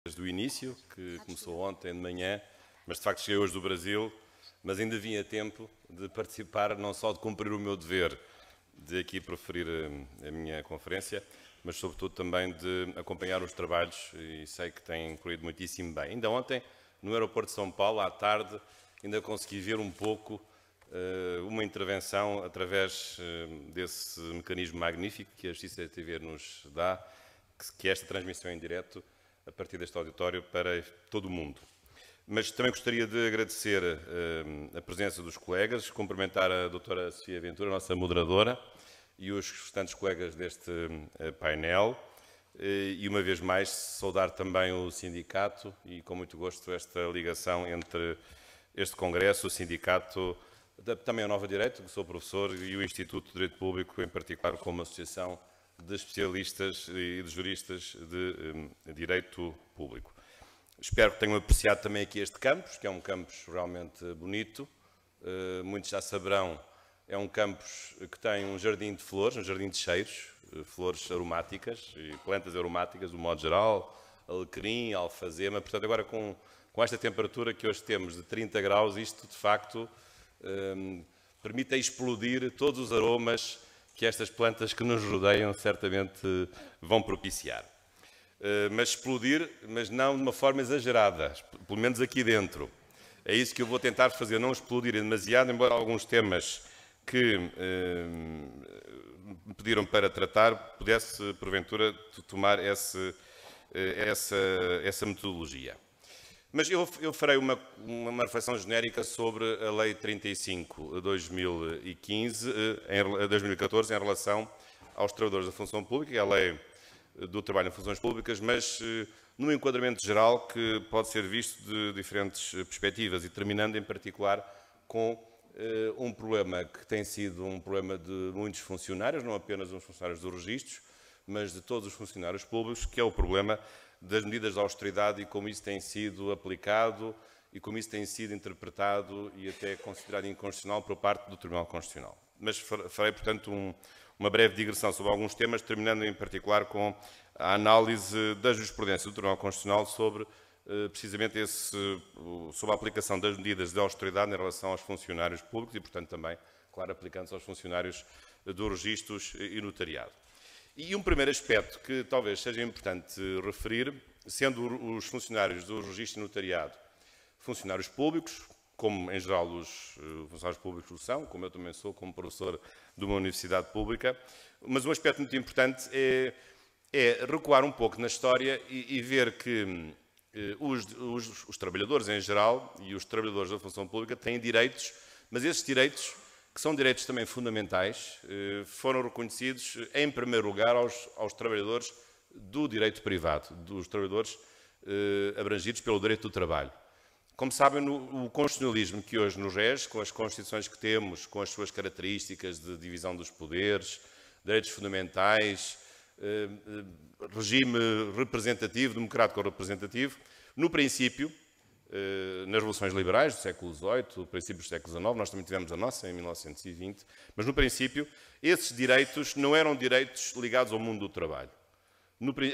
desde o início, que começou ontem de manhã, mas de facto cheguei hoje do Brasil, mas ainda vim a tempo de participar, não só de cumprir o meu dever de aqui proferir a minha conferência, mas sobretudo também de acompanhar os trabalhos, e sei que têm corrido muitíssimo bem. Ainda ontem, no aeroporto de São Paulo, à tarde, ainda consegui ver um pouco uma intervenção através desse mecanismo magnífico que a Justiça TV nos dá, que é esta transmissão em direto a partir deste auditório para todo o mundo. Mas também gostaria de agradecer a presença dos colegas, cumprimentar a doutora Sofia Ventura, nossa moderadora, e os restantes colegas deste painel, e uma vez mais saudar também o sindicato e com muito gosto esta ligação entre este congresso, o sindicato, também a Nova Direito, que sou professor, e o Instituto de Direito Público, em particular como associação de especialistas e de juristas de direito público. Espero que tenham apreciado também aqui este campus, que é um campus realmente bonito. Muitos já saberão, é um campus que tem um jardim de flores, um jardim de cheiros, flores aromáticas e plantas aromáticas, do modo geral, alecrim, alfazema. Portanto, agora com esta temperatura que hoje temos de 30 graus, isto de facto permite explodir todos os aromas que estas plantas que nos rodeiam certamente vão propiciar. Mas explodir, mas não de uma forma exagerada, pelo menos aqui dentro. É isso que eu vou tentar fazer, não explodir demasiado, embora alguns temas que me pediram para tratar pudesse, porventura, tomar essa metodologia. Mas eu farei uma reflexão genérica sobre a Lei 35 de 2014 em relação aos trabalhadores da função pública, que é a Lei do Trabalho em Funções Públicas, mas num enquadramento geral que pode ser visto de diferentes perspectivas, e terminando em particular com um problema que tem sido um problema de muitos funcionários, não apenas os funcionários dos registros, mas de todos os funcionários públicos, que é o problema das medidas de austeridade e como isso tem sido aplicado e como isso tem sido interpretado e até considerado inconstitucional por parte do Tribunal Constitucional. Mas farei, portanto, uma breve digressão sobre alguns temas, terminando em particular com a análise da jurisprudência do Tribunal Constitucional sobre, precisamente, sobre a aplicação das medidas de austeridade em relação aos funcionários públicos e, portanto, também, claro, aplicando-se aos funcionários dos registros e notariado. E um primeiro aspecto que talvez seja importante referir, sendo os funcionários do registro e notariado funcionários públicos, como em geral os funcionários públicos são, como eu também sou, como professor de uma universidade pública, mas um aspecto muito importante é recuar um pouco na história e ver que os trabalhadores em geral e os trabalhadores da função pública têm direitos, mas esses direitos, que são direitos também fundamentais, foram reconhecidos em primeiro lugar aos trabalhadores do direito privado, dos trabalhadores abrangidos pelo direito do trabalho. Como sabem, o constitucionalismo que hoje nos rege, com as constituições que temos, com as suas características de divisão dos poderes, direitos fundamentais, regime representativo, democrático ou representativo, no princípio, nas revoluções liberais do século XVIII, princípios do século XIX, nós também tivemos a nossa em 1920, mas no princípio esses direitos não eram direitos ligados ao mundo do trabalho.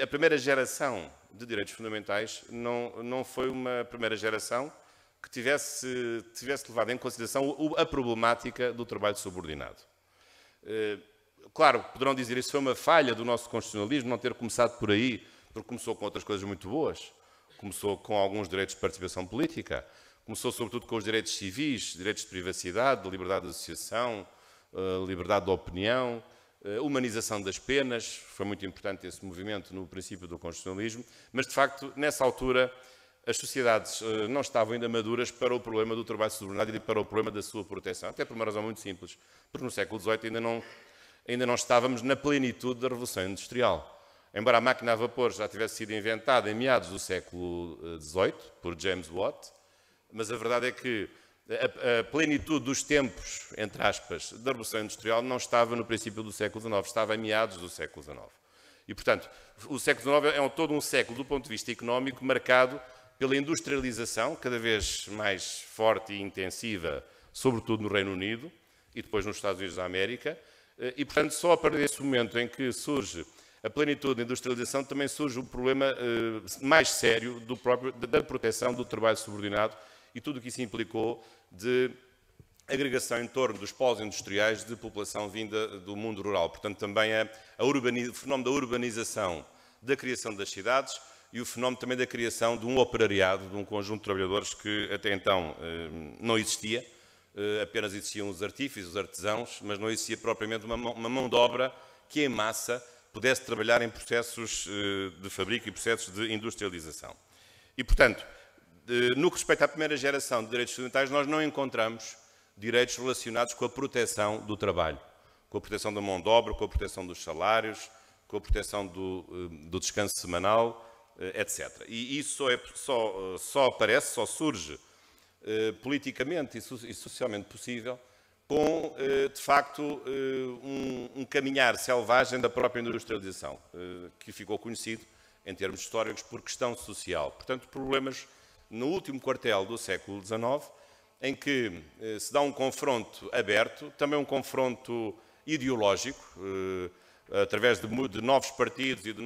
A primeira geração de direitos fundamentais não foi uma primeira geração que tivesse levado em consideração a problemática do trabalho subordinado. Claro, poderão dizer isso foi uma falha do nosso constitucionalismo, não ter começado por aí, porque começou com outras coisas muito boas. Começou com alguns direitos de participação política, começou sobretudo com os direitos civis, direitos de privacidade, de liberdade de associação, liberdade de opinião, humanização das penas. Foi muito importante esse movimento no princípio do constitucionalismo, mas de facto, nessa altura, as sociedades não estavam ainda maduras para o problema do trabalho subordinado e para o problema da sua proteção, até por uma razão muito simples, porque no século XVIII ainda não estávamos na plenitude da Revolução Industrial. Embora a máquina a vapor já tivesse sido inventada em meados do século XVIII, por James Watt, mas a verdade é que a plenitude dos tempos, entre aspas, da Revolução Industrial não estava no princípio do século XIX, estava em meados do século XIX. E, portanto, o século XIX é todo um século, do ponto de vista económico, marcado pela industrialização cada vez mais forte e intensiva, sobretudo no Reino Unido e depois nos Estados Unidos da América, e, portanto, só a partir desse momento em que surge a plenitude da industrialização também surge o problema mais sério da proteção do trabalho subordinado e tudo o que isso implicou de agregação em torno dos polos industriais de população vinda do mundo rural. Portanto, também o fenómeno da urbanização, da criação das cidades e o fenómeno também da criação de um operariado, de um conjunto de trabalhadores que até então não existia, apenas existiam os artífices, os artesãos, mas não existia propriamente uma mão de obra que em massa pudesse trabalhar em processos de fabrico e processos de industrialização. E, portanto, no que respeita à primeira geração de direitos fundamentais, nós não encontramos direitos relacionados com a proteção do trabalho, com a proteção da mão de obra, com a proteção dos salários, com a proteção do descanso semanal, etc. E isso só aparece, só surge politicamente e socialmente possível com, de facto, um caminhar selvagem da própria industrialização, que ficou conhecido, em termos históricos, por questão social. Portanto, problemas no último quartel do século XIX, em que se dá um confronto aberto, também um confronto ideológico, através de novos partidos e de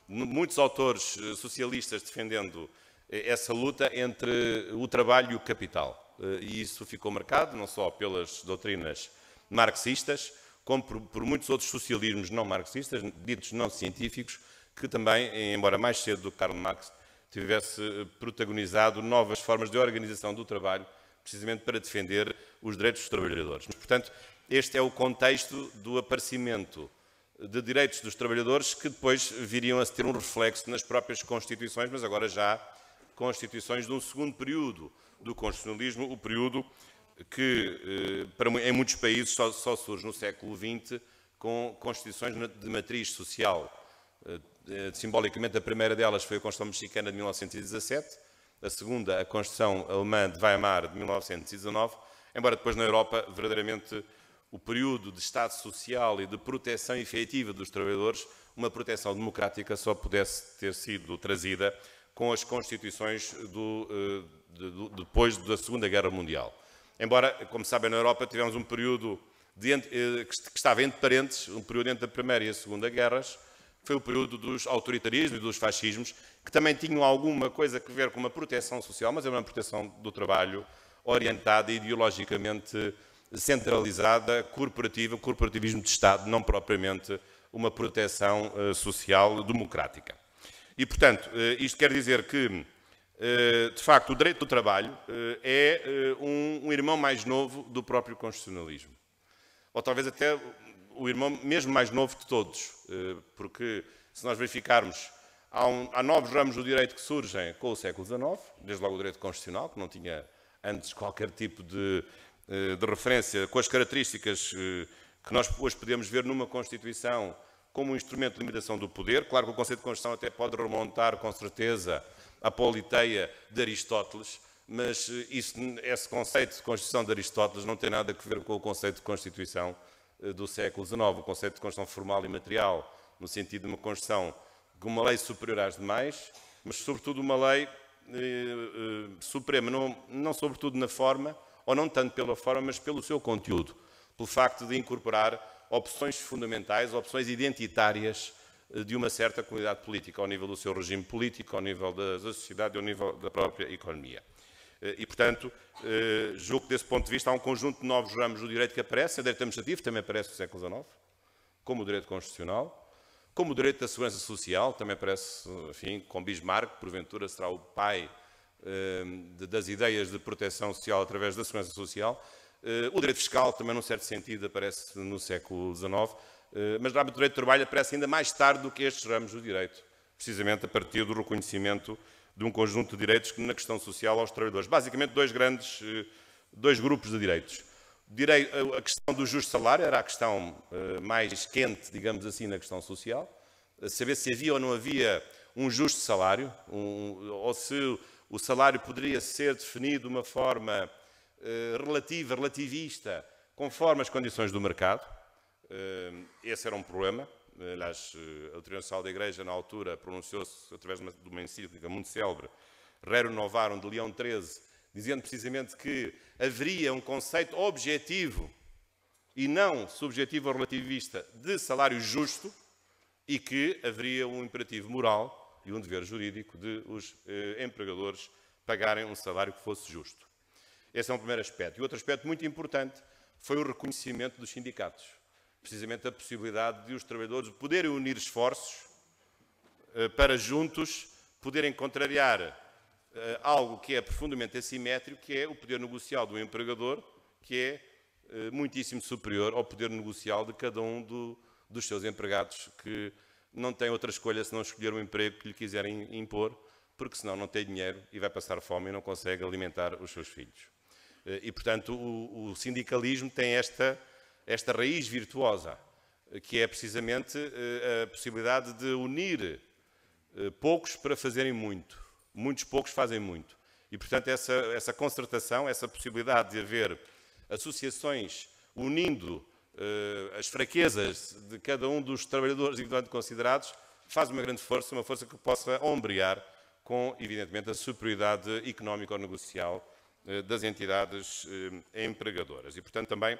muitos autores socialistas defendendo essa luta entre o trabalho e o capital. E isso ficou marcado não só pelas doutrinas marxistas, como por muitos outros socialismos não marxistas, ditos não científicos, que também, embora mais cedo do que Karl Marx, tivesse protagonizado novas formas de organização do trabalho, precisamente para defender os direitos dos trabalhadores. Mas, portanto, este é o contexto do aparecimento de direitos dos trabalhadores que depois viriam a ter um reflexo nas próprias Constituições, mas agora já Constituições de um segundo período do constitucionalismo, o período que em muitos países só surge no século XX com Constituições de matriz social. Simbolicamente, a primeira delas foi a Constituição Mexicana de 1917, a segunda, a Constituição Alemã de Weimar de 1919, embora depois na Europa, verdadeiramente, o período de Estado Social e de proteção efetiva dos trabalhadores, uma proteção democrática só pudesse ter sido trazida com as Constituições depois da Segunda Guerra Mundial. Embora, como sabem, na Europa tivemos um período que estava entre parênteses, um período entre a Primeira e a Segunda Guerras, foi o período dos autoritarismos e dos fascismos, que também tinham alguma coisa a ver com uma proteção social, mas era uma proteção do trabalho orientada ideologicamente centralizada, corporativa, corporativismo de Estado, não propriamente uma proteção social democrática. E, portanto, isto quer dizer que, de facto, o direito do trabalho é um irmão mais novo do próprio constitucionalismo. Ou talvez até o irmão mesmo mais novo de todos, porque se nós verificarmos, há novos ramos do direito que surgem com o século XIX, desde logo o direito constitucional, que não tinha antes qualquer tipo de referência com as características que nós hoje podemos ver numa Constituição como um instrumento de limitação do poder. Claro que o conceito de Constituição até pode remontar, com certeza, à Politeia de Aristóteles, mas esse conceito de Constituição de Aristóteles não tem nada a ver com o conceito de Constituição do século XIX, o conceito de Constituição formal e material, no sentido de uma Constituição com uma lei superior às demais, mas sobretudo uma lei suprema, não sobretudo na forma, ou não tanto pela forma, mas pelo seu conteúdo, pelo facto de incorporar opções fundamentais, opções identitárias de uma certa comunidade política, ao nível do seu regime político, ao nível da sociedade e ao nível da própria economia. E, portanto, julgo que desse ponto de vista há um conjunto de novos ramos do direito que aparecem. O direito administrativo também aparece no século XIX, como o direito constitucional, como o direito da segurança social, também aparece, enfim, com Bismarck, porventura será o pai das ideias de proteção social através da segurança social. O direito fiscal também, num certo sentido, aparece no século XIX, mas o direito do trabalho aparece ainda mais tarde do que estes ramos do direito, precisamente a partir do reconhecimento de um conjunto de direitos que, na questão social, aos trabalhadores. Basicamente, dois grupos de direitos. A questão do justo salário era a questão mais quente, digamos assim, na questão social. Saber se havia ou não havia um justo salário, ou se o salário poderia ser definido de uma forma relativista, conforme as condições do mercado. Esse era um problema. Aliás, a doutrina social da Igreja, na altura, pronunciou-se através de uma encíclica muito célebre, Rerum Novarum, de Leão XIII, dizendo precisamente que haveria um conceito objetivo e não subjetivo ou relativista de salário justo, e que haveria um imperativo moral e um dever jurídico de os empregadores pagarem um salário que fosse justo. Esse é um primeiro aspecto. E outro aspecto muito importante foi o reconhecimento dos sindicatos. Precisamente a possibilidade de os trabalhadores poderem unir esforços para juntos poderem contrariar algo que é profundamente assimétrico, que é o poder negocial do empregador, que é muitíssimo superior ao poder negocial de cada um dos seus empregados, que não tem outra escolha senão escolher o emprego que lhe quiserem impor, porque senão não tem dinheiro e vai passar fome e não consegue alimentar os seus filhos. E, portanto, o sindicalismo tem esta raiz virtuosa, que é precisamente a possibilidade de unir poucos para fazerem muito. Muitos poucos fazem muito. E, portanto, essa concertação, essa possibilidade de haver associações unindo as fraquezas de cada um dos trabalhadores individualmente considerados, faz uma grande força, uma força que possa ombrear com, evidentemente, a superioridade económica ou negocial das entidades empregadoras. E, portanto, também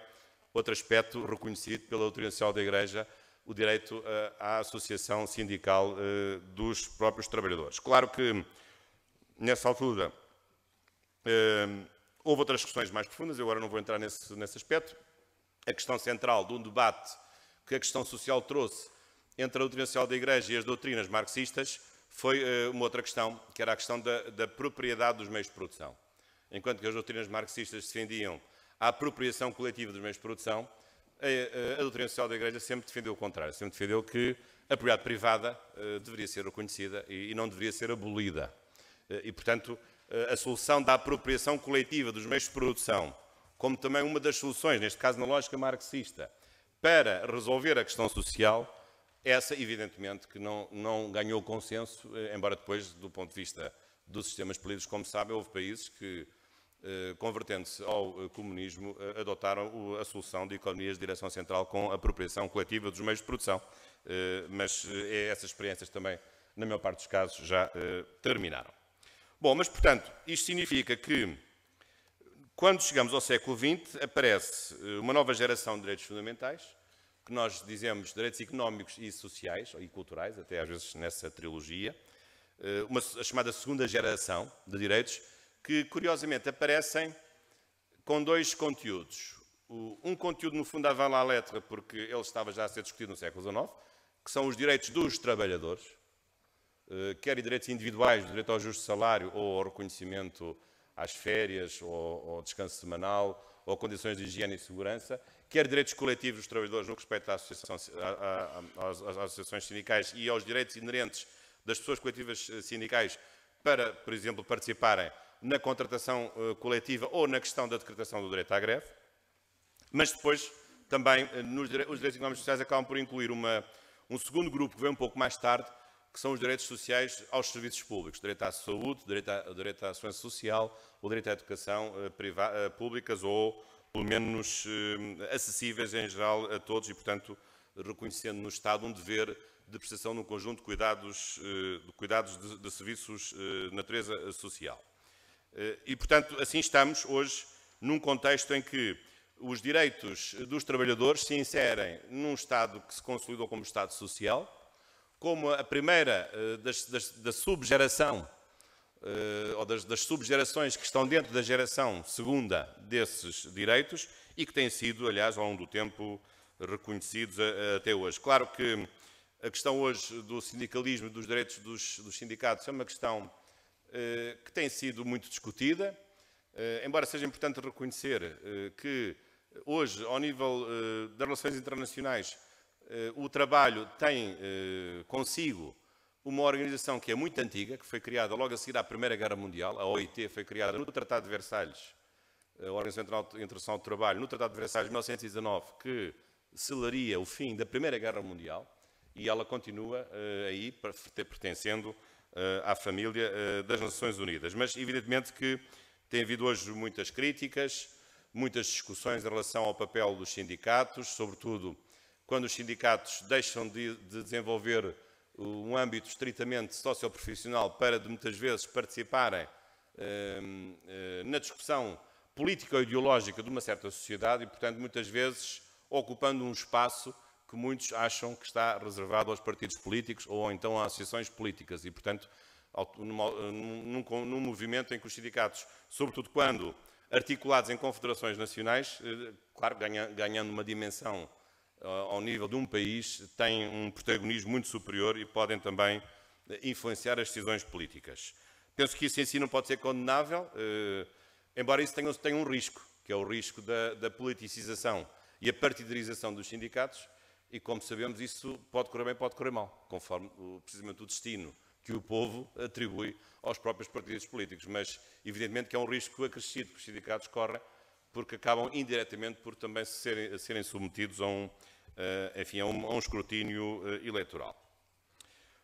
outro aspecto reconhecido pela Doutrina Social da Igreja, o direito à associação sindical dos próprios trabalhadores. Claro que, nessa altura, houve outras questões mais profundas, eu agora não vou entrar nesse aspecto. A questão central de um debate que a questão social trouxe entre a doutrina social da Igreja e as doutrinas marxistas foi uma outra questão, que era a questão da propriedade dos meios de produção. Enquanto que as doutrinas marxistas defendiam a apropriação coletiva dos meios de produção, a doutrina social da Igreja sempre defendeu o contrário, sempre defendeu que a propriedade privada deveria ser reconhecida e não deveria ser abolida. E, portanto, a solução da apropriação coletiva dos meios de produção, como também uma das soluções, neste caso na lógica marxista, para resolver a questão social, essa, evidentemente, que não ganhou consenso, embora depois, do ponto de vista dos sistemas políticos, como sabem, houve países que, convertendo-se ao comunismo, adotaram a solução de economias de direção central com a apropriação coletiva dos meios de produção. Mas essas experiências também, na maior parte dos casos, já terminaram. Bom, mas, portanto, isto significa que, quando chegamos ao século XX, aparece uma nova geração de direitos fundamentais, que nós dizemos direitos económicos e sociais, e culturais, até às vezes nessa trilogia, a chamada segunda geração de direitos, que curiosamente aparecem com dois conteúdos. Um conteúdo, no fundo, avant la lettre, porque ele estava já a ser discutido no século XIX, que são os direitos dos trabalhadores, quer direitos individuais, direito ao justo salário ou ao reconhecimento às férias, ou ao descanso semanal, ou condições de higiene e segurança, quer direitos coletivos dos trabalhadores no que respeita às associações sindicais e aos direitos inerentes das pessoas coletivas sindicais para, por exemplo, participarem na contratação coletiva ou na questão da decretação do direito à greve. Mas depois, também, os direitos económicos e sociais acabam por incluir um segundo grupo que vem um pouco mais tarde, que são os direitos sociais aos serviços públicos, direito à saúde, direito à segurança social, o direito à educação públicas ou, pelo menos, acessíveis em geral a todos e, portanto, reconhecendo no Estado um dever de prestação de um conjunto de cuidados de serviços de natureza social. E, portanto, assim estamos hoje num contexto em que os direitos dos trabalhadores se inserem num Estado que se consolidou como Estado social, como a primeira da subgeração, ou das subgerações que estão dentro da geração segunda desses direitos e que têm sido, aliás, ao longo do tempo, reconhecidos até hoje. Claro que a questão hoje do sindicalismo e dos direitos dos sindicatos é uma questão que tem sido muito discutida, embora seja importante reconhecer que hoje, ao nível das relações internacionais, o trabalho tem consigo uma organização que é muito antiga, que foi criada logo a seguir à Primeira Guerra Mundial. A OIT foi criada no Tratado de Versalhes, a Organização Internacional do Trabalho, no Tratado de Versalhes de 1919, que selaria o fim da Primeira Guerra Mundial, e ela continua aí, pertencendo à família das Nações Unidas. Mas, evidentemente, que tem havido hoje muitas críticas, muitas discussões em relação ao papel dos sindicatos, sobretudo quando os sindicatos deixam de desenvolver um âmbito estritamente socioprofissional para, muitas vezes, participarem na discussão política ou ideológica de uma certa sociedade e, portanto, muitas vezes ocupando um espaço que que muitos acham que está reservado aos partidos políticos ou então às associações políticas e, portanto, num movimento em que os sindicatos, sobretudo quando articulados em confederações nacionais, claro, ganhando uma dimensão ao nível de um país, têm um protagonismo muito superior e podem também influenciar as decisões políticas. Penso que isso em si não pode ser condenável, embora isso tenha um risco, que é o risco da politicização e a partidarização dos sindicatos, e como sabemos isso pode correr bem, pode correr mal, conforme precisamente o destino que o povo atribui aos próprios partidos políticos, mas evidentemente que é um risco acrescido que os sindicatos correm, porque acabam indiretamente por também serem submetidos a um escrutínio eleitoral.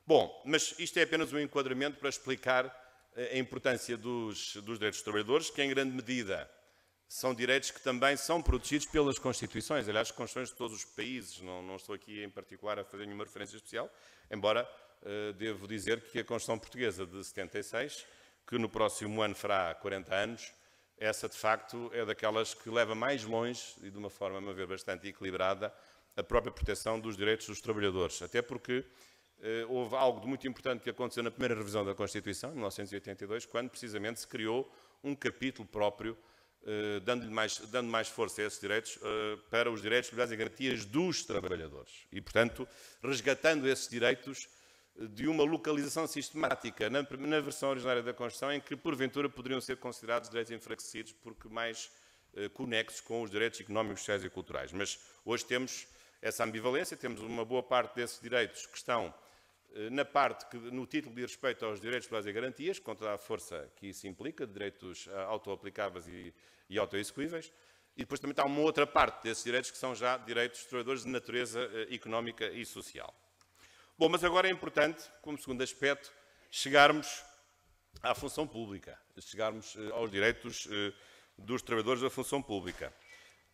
Bom, mas isto é apenas um enquadramento para explicar a importância dos direitos dos trabalhadores, que em grande medida são direitos que também são protegidos pelas Constituições, aliás, as Constituições de todos os países, não estou aqui em particular a fazer nenhuma referência especial, embora devo dizer que a Constituição Portuguesa de 76, que no próximo ano fará 40 anos, essa de facto é daquelas que leva mais longe, e de uma forma, a meu ver, bastante equilibrada, a própria proteção dos direitos dos trabalhadores, até porque houve algo de muito importante que aconteceu na primeira revisão da Constituição, em 1982, quando precisamente se criou um capítulo próprio dando mais força a esses direitos para os direitos, liberdades e garantias dos trabalhadores. E, portanto, resgatando esses direitos de uma localização sistemática na versão originária da Constituição, em que, porventura, poderiam ser considerados direitos enfraquecidos porque mais conexos com os direitos económicos, sociais e culturais. Mas hoje temos essa ambivalência, temos uma boa parte desses direitos que estão na parte que, no título, diz respeito aos direitos, liberdades e garantias, com toda a força que isso implica, de direitos autoaplicáveis e autoexecuíveis, e depois também está uma outra parte desses direitos que são já direitos dos trabalhadores de natureza económica e social. Bom, mas agora é importante, como segundo aspecto, chegarmos à função pública, chegarmos aos direitos dos trabalhadores da função pública.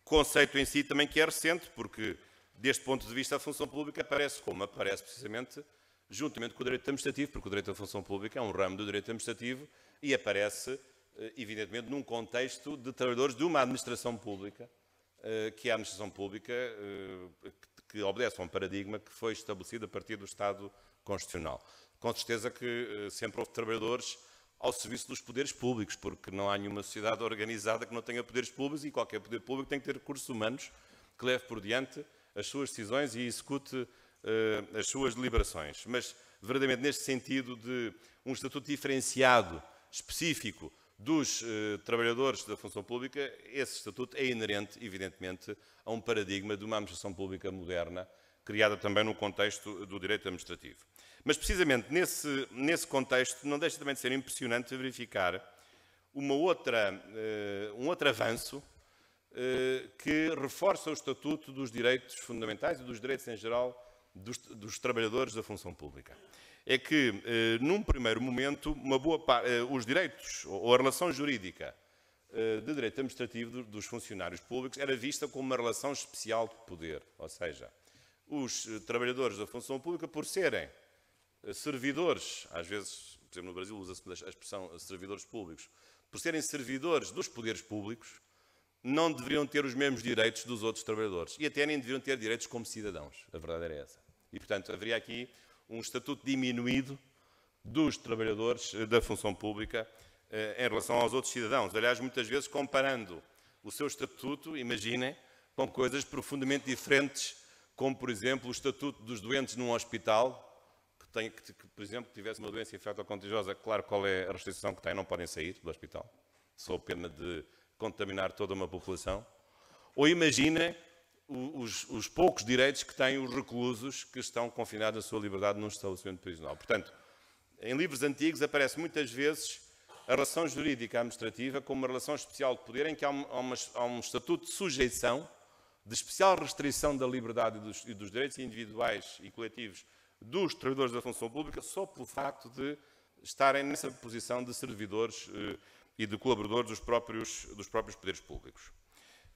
Conceito em si também que é recente, porque, deste ponto de vista, a função pública aparece como aparece precisamente juntamente com o direito administrativo, porque o direito da função pública é um ramo do direito administrativo e aparece, evidentemente, num contexto de trabalhadores de uma administração pública, que é a administração pública que obedece a um paradigma que foi estabelecido a partir do Estado Constitucional. Com certeza que sempre houve trabalhadores ao serviço dos poderes públicos, porque não há nenhuma sociedade organizada que não tenha poderes públicos e qualquer poder público tem que ter recursos humanos que leve por diante as suas decisões e execute as suas deliberações. Mas, verdadeiramente, neste sentido de um estatuto diferenciado, específico, dos trabalhadores da função pública, esse estatuto é inerente, evidentemente, a um paradigma de uma administração pública moderna, criada também no contexto do direito administrativo. Mas, precisamente, nesse contexto, não deixa também de ser impressionante verificar um outro avanço que reforça o estatuto dos direitos fundamentais e dos direitos em geral dos trabalhadores da função pública. É que, num primeiro momento, os direitos ou a relação jurídica de direito administrativo dos funcionários públicos era vista como uma relação especial de poder, ou seja, os trabalhadores da função pública, por serem servidores, às vezes, por exemplo, no Brasil usa-se a expressão servidores públicos, por serem servidores dos poderes públicos, não deveriam ter os mesmos direitos dos outros trabalhadores e até nem deveriam ter direitos como cidadãos. A verdade era essa. E, portanto, haveria aqui um estatuto diminuído dos trabalhadores da função pública em relação aos outros cidadãos. Aliás, muitas vezes comparando o seu estatuto, imaginem, com coisas profundamente diferentes, como, por exemplo, o estatuto dos doentes num hospital, que por exemplo, tivesse uma doença infecto-contagiosa, claro qual é a restrição que têm, não podem sair do hospital, sob pena de contaminar toda uma população. Ou imaginem os poucos direitos que têm os reclusos que estão confinados na sua liberdade num estabelecimento prisional. Portanto, em livros antigos aparece muitas vezes a relação jurídica administrativa como uma relação especial de poder em que há um estatuto de sujeição, de especial restrição da liberdade e dos direitos individuais e coletivos dos trabalhadores da função pública só pelo facto de estarem nessa posição de servidores e de colaboradores dos próprios poderes públicos.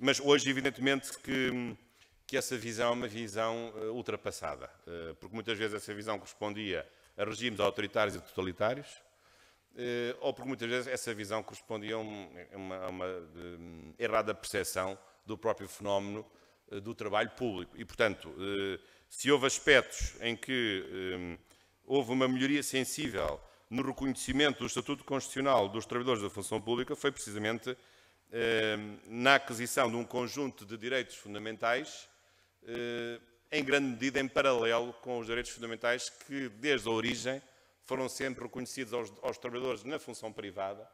Mas hoje, evidentemente, que essa visão é uma visão ultrapassada, porque muitas vezes essa visão correspondia a regimes autoritários e totalitários, ou porque muitas vezes essa visão correspondia a uma errada percepção do próprio fenómeno do trabalho público. E, portanto, se houve aspectos em que houve uma melhoria sensível no reconhecimento do Estatuto Constitucional dos Trabalhadores da Função Pública, foi precisamente na aquisição de um conjunto de direitos fundamentais, em grande medida em paralelo com os direitos fundamentais que, desde a origem, foram sempre reconhecidos aos trabalhadores na função privada,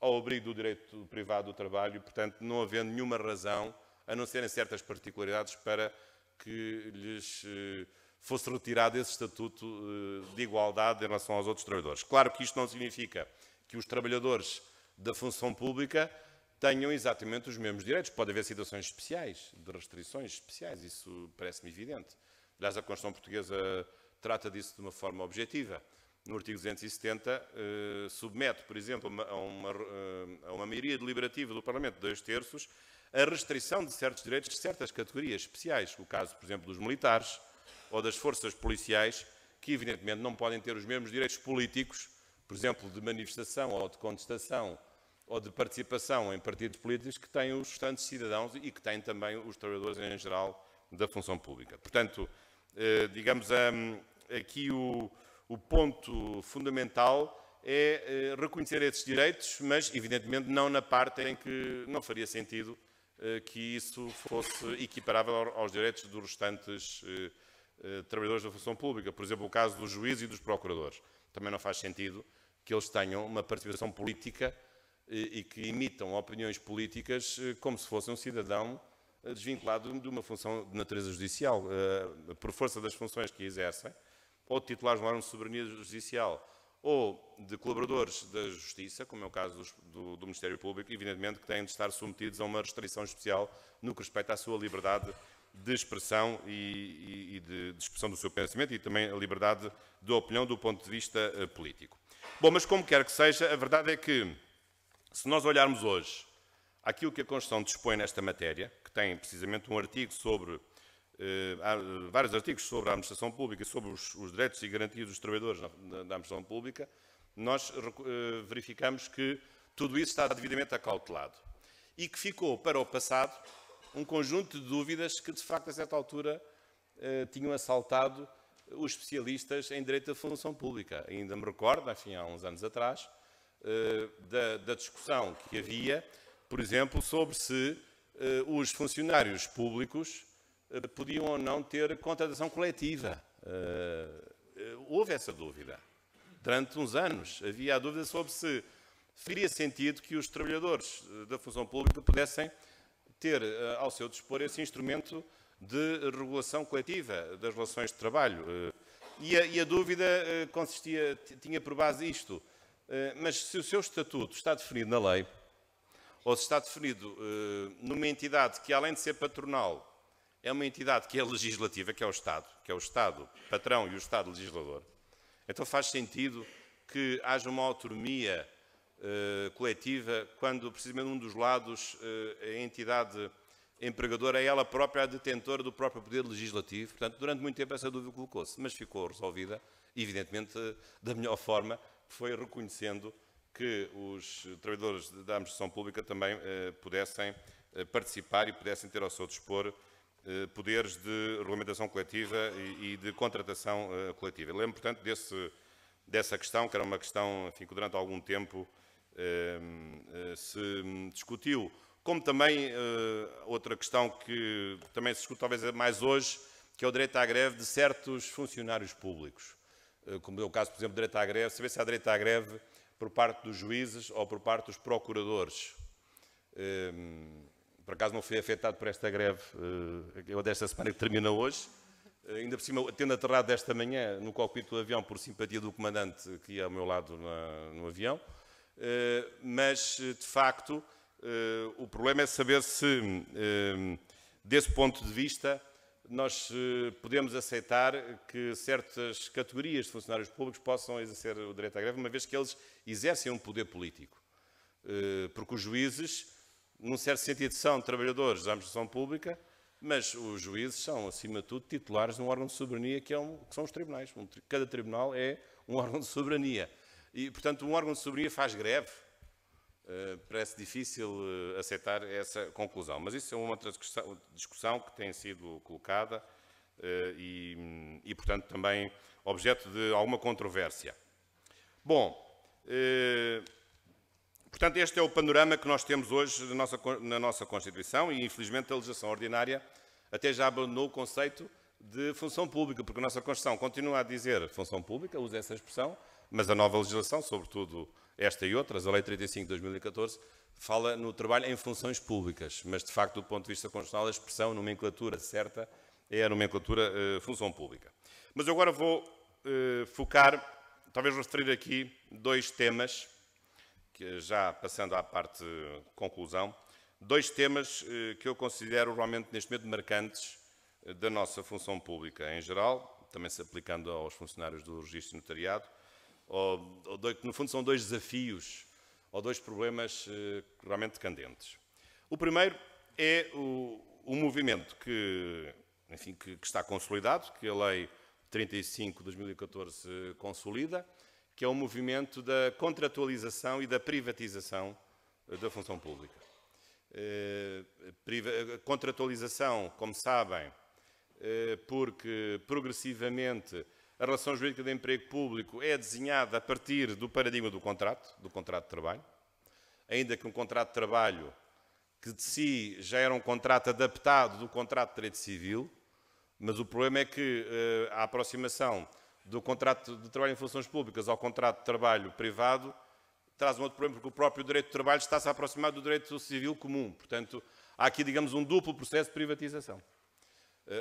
ao abrigo do direito privado do trabalho, e, portanto, não havendo nenhuma razão, a não serem certas particularidades, para que lhes fosse retirado esse estatuto de igualdade em relação aos outros trabalhadores. Claro que isto não significa que os trabalhadores da função pública tenham exatamente os mesmos direitos. Pode haver situações especiais, de restrições especiais, isso parece-me evidente. Aliás, a Constituição Portuguesa trata disso de uma forma objetiva. No artigo 270, submete, por exemplo, a uma maioria deliberativa do Parlamento de 2/3 a restrição de certos direitos de certas categorias especiais. O caso, por exemplo, dos militares ou das forças policiais, que evidentemente não podem ter os mesmos direitos políticos, por exemplo, de manifestação ou de contestação ou de participação em partidos políticos, que têm os restantes cidadãos e que têm também os trabalhadores em geral da função pública. Portanto, digamos, aqui o ponto fundamental é reconhecer esses direitos, mas evidentemente não na parte em que não faria sentido que isso fosse equiparável aos direitos dos restantes trabalhadores da função pública. Por exemplo, o caso dos juízes e dos procuradores. Também não faz sentido que eles tenham uma participação política e que imitam opiniões políticas como se fosse um cidadão desvinculado de uma função de natureza judicial, por força das funções que exercem, ou de titulares de um órgão de soberania judicial, ou de colaboradores da Justiça, como é o caso do Ministério Público, evidentemente que têm de estar submetidos a uma restrição especial no que respeita à sua liberdade de expressão e de expressão do seu pensamento, e também a liberdade de opinião do ponto de vista político. Bom, mas como quer que seja, a verdade é que, se nós olharmos hoje aquilo que a Constituição dispõe nesta matéria, que tem precisamente um artigo sobre, há vários artigos sobre a administração pública e sobre os direitos e garantias dos trabalhadores da administração pública, nós verificamos que tudo isso está devidamente acautelado e que ficou para o passado um conjunto de dúvidas que, de facto, a certa altura tinham assaltado os especialistas em direito da função pública. Ainda me recordo, enfim, há uns anos atrás, da discussão que havia, por exemplo, sobre se os funcionários públicos podiam ou não ter contratação coletiva. Houve essa dúvida. Durante uns anos havia a dúvida sobre se faria sentido que os trabalhadores da função pública pudessem ter ao seu dispor esse instrumento de regulação coletiva das relações de trabalho. E a dúvida tinha por base isto. Mas se o seu estatuto está definido na lei, ou se está definido numa entidade que, além de ser patronal, é uma entidade que é legislativa, que é o Estado patrão e o Estado legislador, então faz sentido que haja uma autonomia coletiva quando, precisamente, um dos lados, a entidade empregadora é ela própria a detentora do próprio poder legislativo. Portanto, durante muito tempo essa dúvida colocou-se, mas ficou resolvida, evidentemente, da melhor forma, que foi reconhecendo que os trabalhadores da administração pública também pudessem participar e pudessem ter ao seu dispor poderes de regulamentação coletiva e de contratação coletiva. Eu lembro, portanto, dessa questão, que era uma questão, enfim, que durante algum tempo se discutiu. Como também outra questão que também se discute talvez mais hoje, que é o direito à greve de certos funcionários públicos. Como é o caso, por exemplo, do direito à greve, saber se há direito à greve por parte dos juízes ou por parte dos procuradores. Por acaso não fui afetado por esta greve, desta semana que termina hoje, ainda por cima, tendo aterrado desta manhã no cockpit do avião por simpatia do comandante que ia ao meu lado no avião, mas, de facto, o problema é saber se, desse ponto de vista, nós podemos aceitar que certas categorias de funcionários públicos possam exercer o direito à greve, uma vez que eles exercem um poder político. Porque os juízes, num certo sentido, são trabalhadores da administração pública, mas os juízes são, acima de tudo, titulares de um órgão de soberania que são os tribunais. Cada tribunal é um órgão de soberania. E, portanto, um órgão de soberania faz greve. parece difícil aceitar essa conclusão. Mas isso é uma outra discussão que tem sido colocada e, portanto, também objeto de alguma controvérsia. Bom, portanto, este é o panorama que nós temos hoje na nossa Constituição e, infelizmente, a legislação ordinária até já abandonou o conceito de função pública, porque a nossa Constituição continua a dizer função pública, usa essa expressão, mas a nova legislação, sobretudo esta e outras, a Lei 35 de 2014, fala no trabalho em funções públicas, mas, de facto, do ponto de vista constitucional, a expressão, a nomenclatura certa, é a nomenclatura função pública. Mas eu agora vou focar, talvez referir aqui dois temas, que já passando à parte conclusão, dois temas que eu considero realmente neste momento marcantes da nossa função pública em geral, também se aplicando aos funcionários do registro notariado, que no fundo são dois desafios ou dois problemas realmente candentes. O primeiro é o movimento que está consolidado, que a Lei 35 de 2014 consolida, que é o movimento da contratualização e da privatização da função pública. Contratualização, como sabem, porque progressivamente a relação jurídica de emprego público é desenhada a partir do paradigma do contrato de trabalho, ainda que um contrato de trabalho que de si já era um contrato adaptado do contrato de direito civil, mas o problema é que a aproximação do contrato de trabalho em funções públicas ao contrato de trabalho privado traz um outro problema, porque o próprio direito de trabalho está-se a aproximar do direito civil comum. Portanto, há aqui, digamos, um duplo processo de privatização,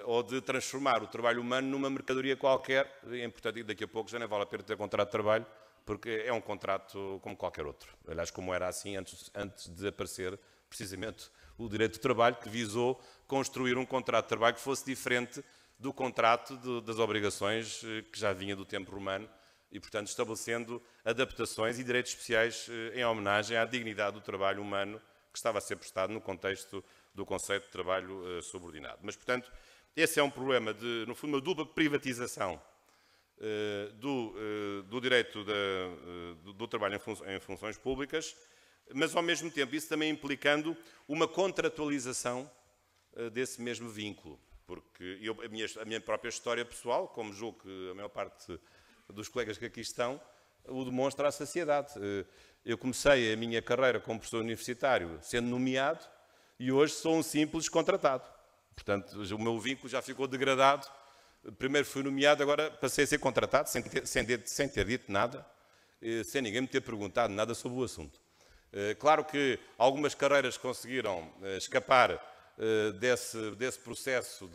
ou de transformar o trabalho humano numa mercadoria qualquer, e, portanto, daqui a pouco já nem vale a pena ter contrato de trabalho, porque é um contrato como qualquer outro. Aliás, como era assim antes de aparecer, precisamente, o direito de trabalho, que visou construir um contrato de trabalho que fosse diferente do contrato das obrigações que já vinha do tempo romano e, portanto, estabelecendo adaptações e direitos especiais em homenagem à dignidade do trabalho humano que estava a ser prestado no contexto do conceito de trabalho subordinado. Mas, portanto, esse é um problema de, no fundo, uma dupla privatização do direito do trabalho em funções públicas, mas, ao mesmo tempo, isso também implicando uma contratualização desse mesmo vínculo. Porque a minha própria história pessoal, como julgo que a maior parte dos colegas que aqui estão, o demonstra à saciedade. Eu comecei a minha carreira como professor universitário sendo nomeado e hoje sou um simples contratado. Portanto, o meu vínculo já ficou degradado. Primeiro fui nomeado, agora passei a ser contratado, sem ter dito nada, sem ninguém me ter perguntado nada sobre o assunto. Claro que algumas carreiras conseguiram escapar desse processo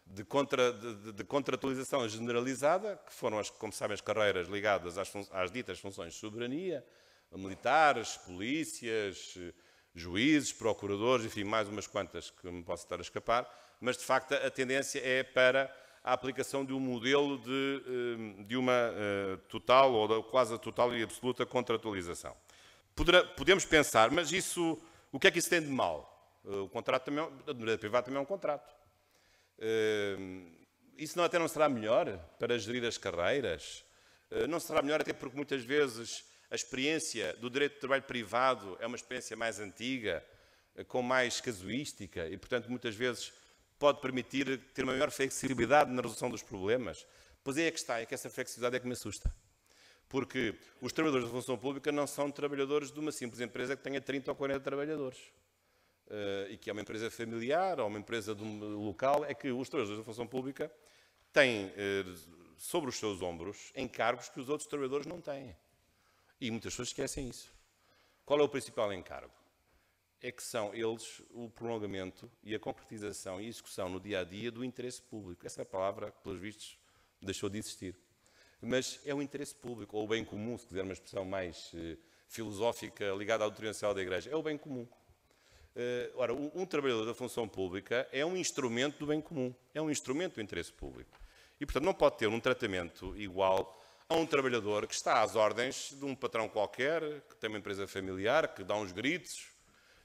de contratualização generalizada, que foram, como sabem, as carreiras ligadas às ditas funções de soberania, militares, polícias, juízes, procuradores, enfim, mais umas quantas que me posso estar a escapar, mas de facto a tendência é para a aplicação de um modelo de uma total ou quase total e absoluta contratualização. Podemos pensar, mas o que é que isso tem de mal? O contrato também, a maneira privada também é um contrato. Isso até não será melhor para gerir as carreiras? Não será melhor até porque muitas vezes a experiência do direito de trabalho privado é uma experiência mais antiga, com mais casuística e, portanto, muitas vezes pode permitir ter uma maior flexibilidade na resolução dos problemas. Pois é que está, é que essa flexibilidade é que me assusta. Porque os trabalhadores da função pública não são trabalhadores de uma simples empresa que tenha 30 ou 40 trabalhadores. E que é uma empresa familiar ou uma empresa de um local, é que os trabalhadores da função pública têm sobre os seus ombros encargos que os outros trabalhadores não têm. E muitas pessoas esquecem isso. Qual é o principal encargo? É que são eles o prolongamento e a concretização e execução no dia-a-dia do interesse público. Essa é a palavra que, pelos vistos, deixou de existir. Mas é o interesse público, ou o bem comum, se quiser uma expressão mais filosófica ligada à doutrina social da Igreja, é o bem comum. Ora, um trabalhador da função pública é um instrumento do bem comum, é um instrumento do interesse público. E, portanto, não pode ter um tratamento igual a um trabalhador que está às ordens de um patrão qualquer, que tem uma empresa familiar, que dá uns gritos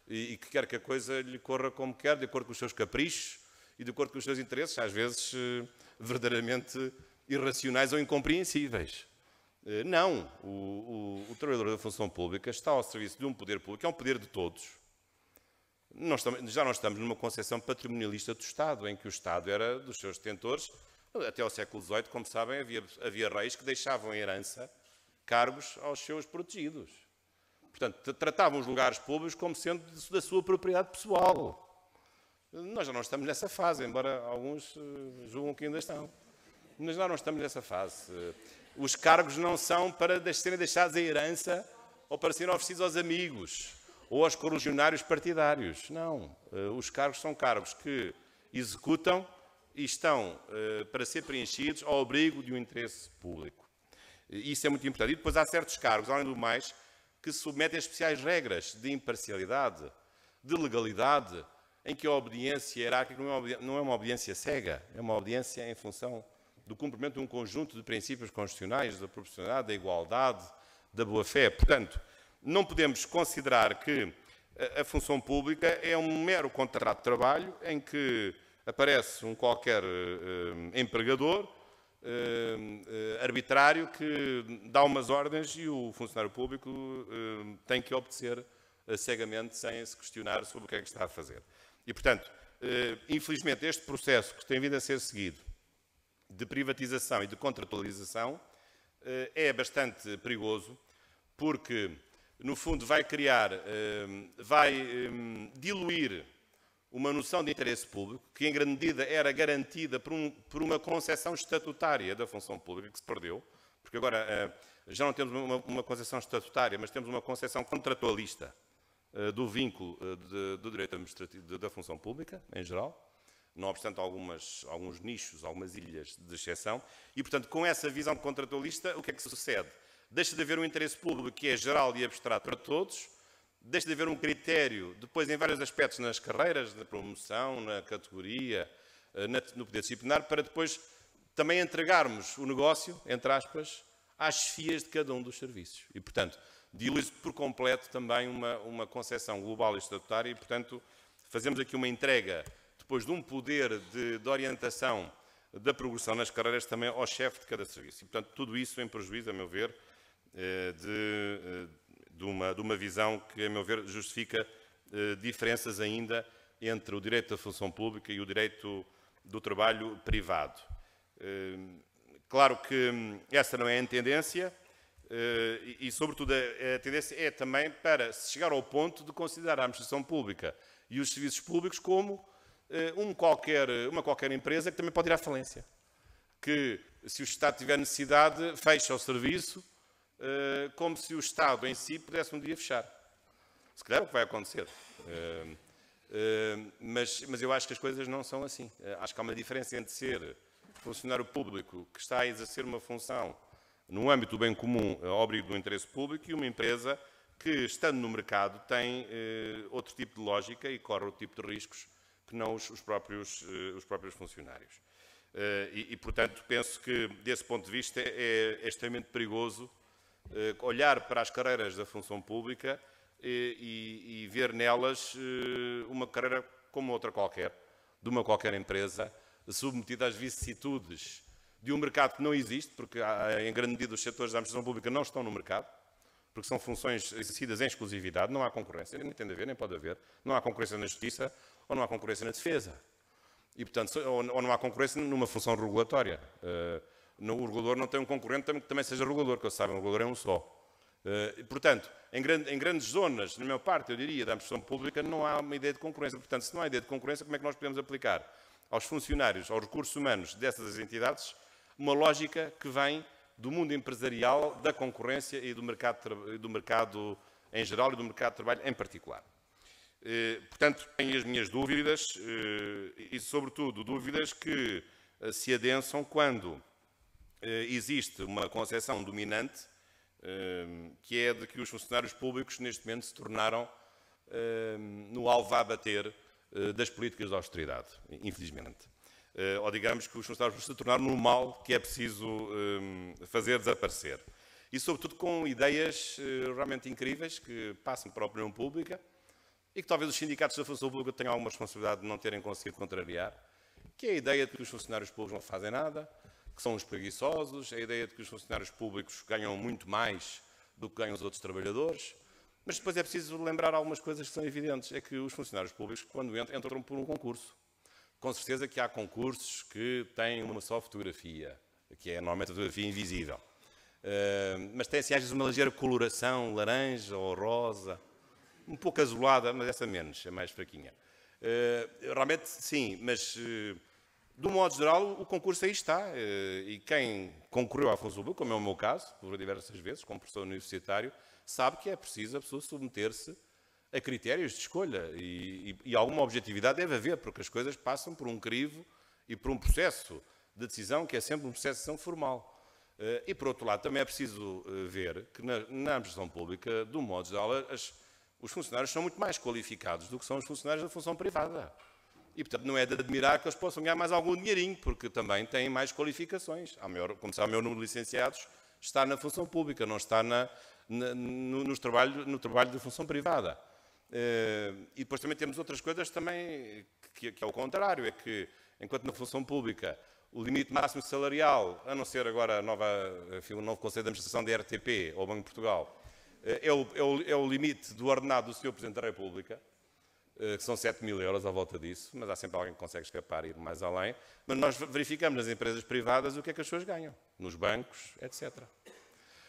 e que quer que a coisa lhe corra como quer, de acordo com os seus caprichos e de acordo com os seus interesses, às vezes verdadeiramente irracionais ou incompreensíveis. Não, o trabalhador da função pública está ao serviço de um poder público, é um poder de todos. Já não estamos numa concepção patrimonialista do Estado, em que o Estado era dos seus detentores. Até ao século XVIII, como sabem, havia reis que deixavam em herança cargos aos seus protegidos. Portanto, tratavam os lugares públicos como sendo da sua propriedade pessoal. Nós já não estamos nessa fase, embora alguns julgam que ainda estão. Mas já não estamos nessa fase. Os cargos não são para serem deixados em herança ou para serem oferecidos aos amigos ou aos correligionários partidários. Não. Os cargos são cargos que executam e estão para ser preenchidos ao abrigo de um interesse público. Isso é muito importante. E depois há certos cargos, além do mais, que se submetem a especiais regras de imparcialidade, de legalidade, em que a obediência hierárquica não é uma obediência cega, é uma obediência em função do cumprimento de um conjunto de princípios constitucionais, da proporcionalidade, da igualdade, da boa-fé. Portanto, não podemos considerar que a função pública é um mero contrato de trabalho em que aparece um qualquer empregador arbitrário que dá umas ordens e o funcionário público tem que obedecer cegamente sem se questionar sobre o que é que está a fazer. E, portanto, infelizmente, este processo que tem vindo a ser seguido de privatização e de contratualização é bastante perigoso porque, no fundo, vai diluir uma noção de interesse público que, em grande medida, era garantida por uma concepção estatutária da função pública, que se perdeu, porque agora já não temos uma concepção estatutária, mas temos uma concepção contratualista do vínculo do direito administrativo da função pública, em geral, não obstante alguns nichos, algumas ilhas de exceção, e, portanto, com essa visão contratualista, o que é que sucede? Deixa de haver um interesse público que é geral e abstrato para todos, deixa de haver um critério, depois em vários aspectos nas carreiras, na promoção, na categoria, no poder disciplinar, para depois também entregarmos o negócio, entre aspas, às chefias de cada um dos serviços. E, portanto, dilui-se por completo também uma concepção global e estatutária e, portanto, fazemos aqui uma entrega, depois de um poder de orientação da progressão nas carreiras também ao chefe de cada serviço. E, portanto, tudo isso em prejuízo, a meu ver, de uma visão que, a meu ver, justifica diferenças ainda entre o direito da função pública e o direito do trabalho privado. Claro que essa não é a tendência e, sobretudo, a tendência é também para se chegar ao ponto de considerar a administração pública e os serviços públicos como uma qualquer empresa que também pode ir à falência. Que, se o Estado tiver necessidade, fecha o serviço, como se o Estado em si pudesse um dia fechar. Se calhar é o que vai acontecer. Mas eu acho que as coisas não são assim. Acho que há uma diferença entre ser funcionário público que está a exercer uma função no âmbito do bem comum, ao abrigo do interesse público, e uma empresa que, estando no mercado, tem outro tipo de lógica e corre outro tipo de riscos que não os próprios funcionários. E, portanto, penso que, desse ponto de vista, é extremamente perigoso olhar para as carreiras da função pública e ver nelas uma carreira como outra qualquer, de uma qualquer empresa, submetida às vicissitudes de um mercado que não existe, porque em grande medida os setores da administração pública não estão no mercado, porque são funções exercidas em exclusividade, não há concorrência, nem tem de haver, nem pode haver, não há concorrência na justiça ou não há concorrência na defesa. E, portanto, ou não há concorrência numa função regulatória. O regulador não tem um concorrente que também seja regulador, que eu saiba, o regulador é um só. Portanto, em grandes zonas, na minha parte, eu diria, da administração pública, não há uma ideia de concorrência. Portanto, se não há ideia de concorrência, como é que nós podemos aplicar aos funcionários, aos recursos humanos dessas entidades, uma lógica que vem do mundo empresarial, da concorrência e do mercado em geral e do mercado de trabalho em particular? Portanto, tenho as minhas dúvidas e, sobretudo, dúvidas que se adensam quando existe uma concepção dominante, que é de que os funcionários públicos, neste momento, se tornaram no alvo a bater das políticas de austeridade, infelizmente. Ou digamos que os funcionários públicos se tornaram no mal que é preciso fazer desaparecer. E, sobretudo, com ideias realmente incríveis que passam para a opinião pública e que talvez os sindicatos da função pública tenham alguma responsabilidade de não terem conseguido contrariar, que é a ideia de que os funcionários públicos não fazem nada, que são os preguiçosos, a ideia de que os funcionários públicos ganham muito mais do que ganham os outros trabalhadores. Mas depois é preciso lembrar algumas coisas que são evidentes. É que os funcionários públicos, quando entram por um concurso. Com certeza que há concursos que têm uma só fotografia, que é normalmente a fotografia invisível. Mas tem, assim, às vezes, uma ligeira coloração, laranja ou rosa, um pouco azulada, mas essa menos, é mais fraquinha. Realmente, sim, mas, de um modo geral, o concurso aí está. E quem concorreu à função pública, como é o meu caso, por diversas vezes, como professor universitário, sabe que é preciso a pessoa submeter-se a critérios de escolha e alguma objetividade deve haver, porque as coisas passam por um crivo e por um processo de decisão que é sempre um processo de decisão formal. E, por outro lado, também é preciso ver que na administração pública, de um modo geral, os funcionários são muito mais qualificados do que são os funcionários da função privada. E, portanto, não é de admirar que eles possam ganhar mais algum dinheirinho, porque também têm mais qualificações. Como sabe, o meu número de licenciados está na função pública, não está no trabalho de função privada. E depois também temos outras coisas também que é o contrário, é que enquanto na função pública o limite máximo salarial, a não ser agora o novo Conselho de Administração da RTP ou Banco de Portugal, é o limite do ordenado do Sr. Presidente da República, que são 7.000 euros à volta disso, mas há sempre alguém que consegue escapar e ir mais além. Mas nós verificamos nas empresas privadas o que é que as pessoas ganham, nos bancos, etc.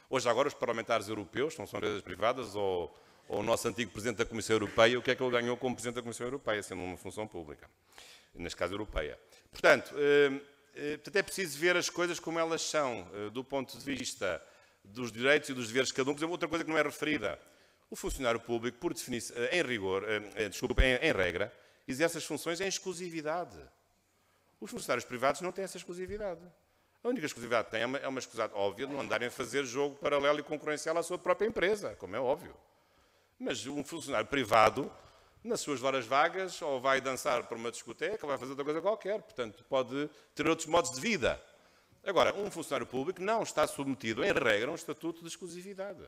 Hoje agora os parlamentares europeus, não são empresas privadas, ou o nosso antigo Presidente da Comissão Europeia, o que é que ele ganhou como Presidente da Comissão Europeia, sendo uma função pública, neste caso europeia. Portanto, é preciso ver as coisas como elas são, do ponto de vista dos direitos e dos deveres de cada um. Por exemplo, outra coisa que não é referida, o funcionário público, por definição, em regra, exerce as funções em exclusividade. Os funcionários privados não têm essa exclusividade. A única exclusividade que têm é uma exclusividade óbvia de não andarem a fazer jogo paralelo e concorrencial à sua própria empresa, como é óbvio. Mas um funcionário privado, nas suas horas vagas, ou vai dançar para uma discoteca, ou vai fazer outra coisa qualquer. Portanto, pode ter outros modos de vida. Agora, um funcionário público não está submetido, em regra, a um estatuto de exclusividade.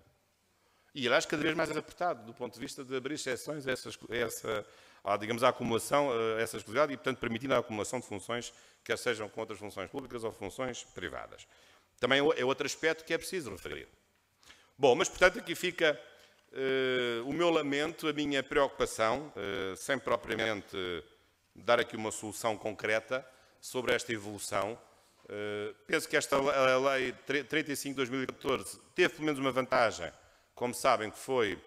E, aliás, cada vez mais apertado, do ponto de vista de abrir exceções à acumulação, a essa exclusividade, e, portanto, permitindo a acumulação de funções, quer sejam com outras funções públicas ou funções privadas. Também é outro aspecto que é preciso referir. Bom, mas, portanto, aqui fica o meu lamento, a minha preocupação, sem propriamente dar aqui uma solução concreta sobre esta evolução. Penso que esta lei 35 de 2014 teve pelo menos uma vantagem, como sabem, que foi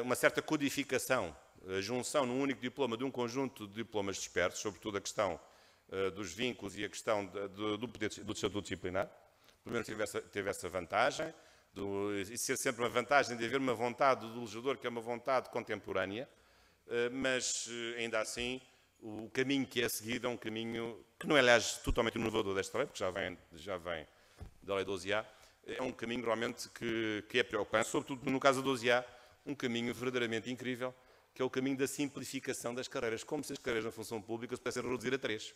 uma certa codificação, a junção num único diploma de um conjunto de diplomas dispersos, sobretudo a questão dos vínculos e a questão do estatuto disciplinar. Primeiro teve essa vantagem, e ser sempre uma vantagem de haver uma vontade do legislador, que é uma vontade contemporânea, mas ainda assim o caminho que é seguido é um caminho que não é, aliás, totalmente inovador desta lei, porque já vem da lei 12A, é um caminho realmente que é preocupante, sobretudo no caso da 12A, um caminho verdadeiramente incrível, que é o caminho da simplificação das carreiras, como se as carreiras na função pública se pudessem reduzir a 3.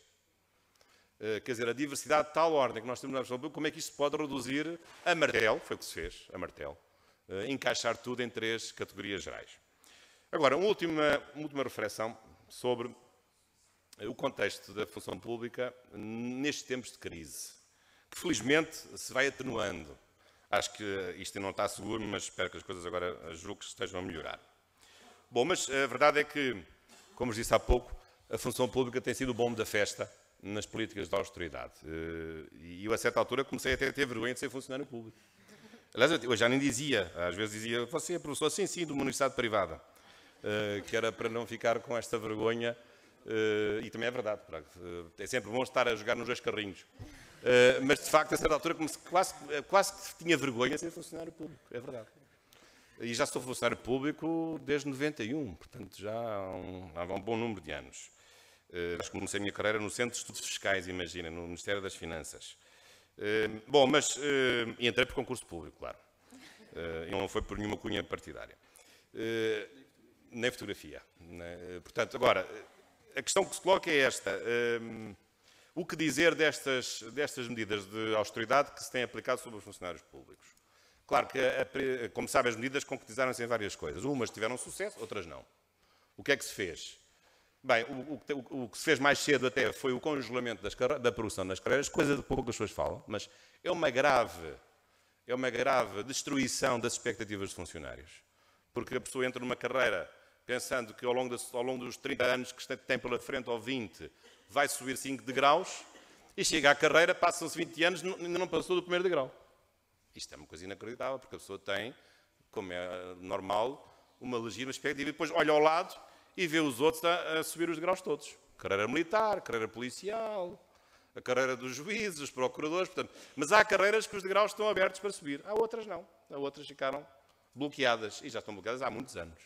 Quer dizer, a diversidade de tal ordem que nós temos na função pública, como é que isto se pode reduzir a martelo, foi o que se fez, a martelo, encaixar tudo em 3 categorias gerais. Agora, uma última reflexão sobre o contexto da função pública nestes tempos de crise, que felizmente se vai atenuando. Acho que isto não está seguro, mas espero que as coisas agora, julgo que estejam a melhorar. Bom, mas a verdade é que, como vos disse há pouco, a função pública tem sido o bombo da festa nas políticas de austeridade. E eu, a certa altura, comecei até a ter vergonha de ser funcionário público. Aliás, eu já nem dizia, às vezes dizia, você é professor, sim, de uma universidade privada, que era para não ficar com esta vergonha, e também é verdade, é sempre bom estar a jogar nos 2 carrinhos. Mas, de facto, a certa altura, quase que tinha vergonha de ser funcionário público, é verdade. E já sou funcionário público desde 91, portanto, já há um bom número de anos. Acho que comecei a minha carreira no Centro de Estudos Fiscais, imagina, no Ministério das Finanças. Bom, mas e entrei por concurso público, claro. E não foi por nenhuma cunha partidária. Nem fotografia. Portanto, agora, a questão que se coloca é esta. O que dizer destas medidas de austeridade que se têm aplicado sobre os funcionários públicos? Claro que, como sabem, as medidas concretizaram-se em várias coisas. Umas tiveram sucesso, outras não. O que é que se fez? Bem, o que se fez mais cedo até foi o congelamento da produção nas carreiras, coisa de pouco que as pessoas falam, mas é uma grave destruição das expectativas de funcionários. Porque a pessoa entra numa carreira pensando que ao longo dos 30 anos que tem pela frente, ou 20, vai subir 5 degraus, e chega à carreira, passam-se 20 anos e ainda não passou do primeiro degrau. Isto é uma coisa inacreditável, porque a pessoa tem, como é normal, uma legítima expectativa, e depois olha ao lado e vê os outros a subir os degraus todos. Carreira militar, carreira policial, a carreira dos juízes, dos procuradores, portanto. Mas há carreiras que os degraus estão abertos para subir. Há outras não. Há outras que ficaram bloqueadas, e já estão bloqueadas há muitos anos.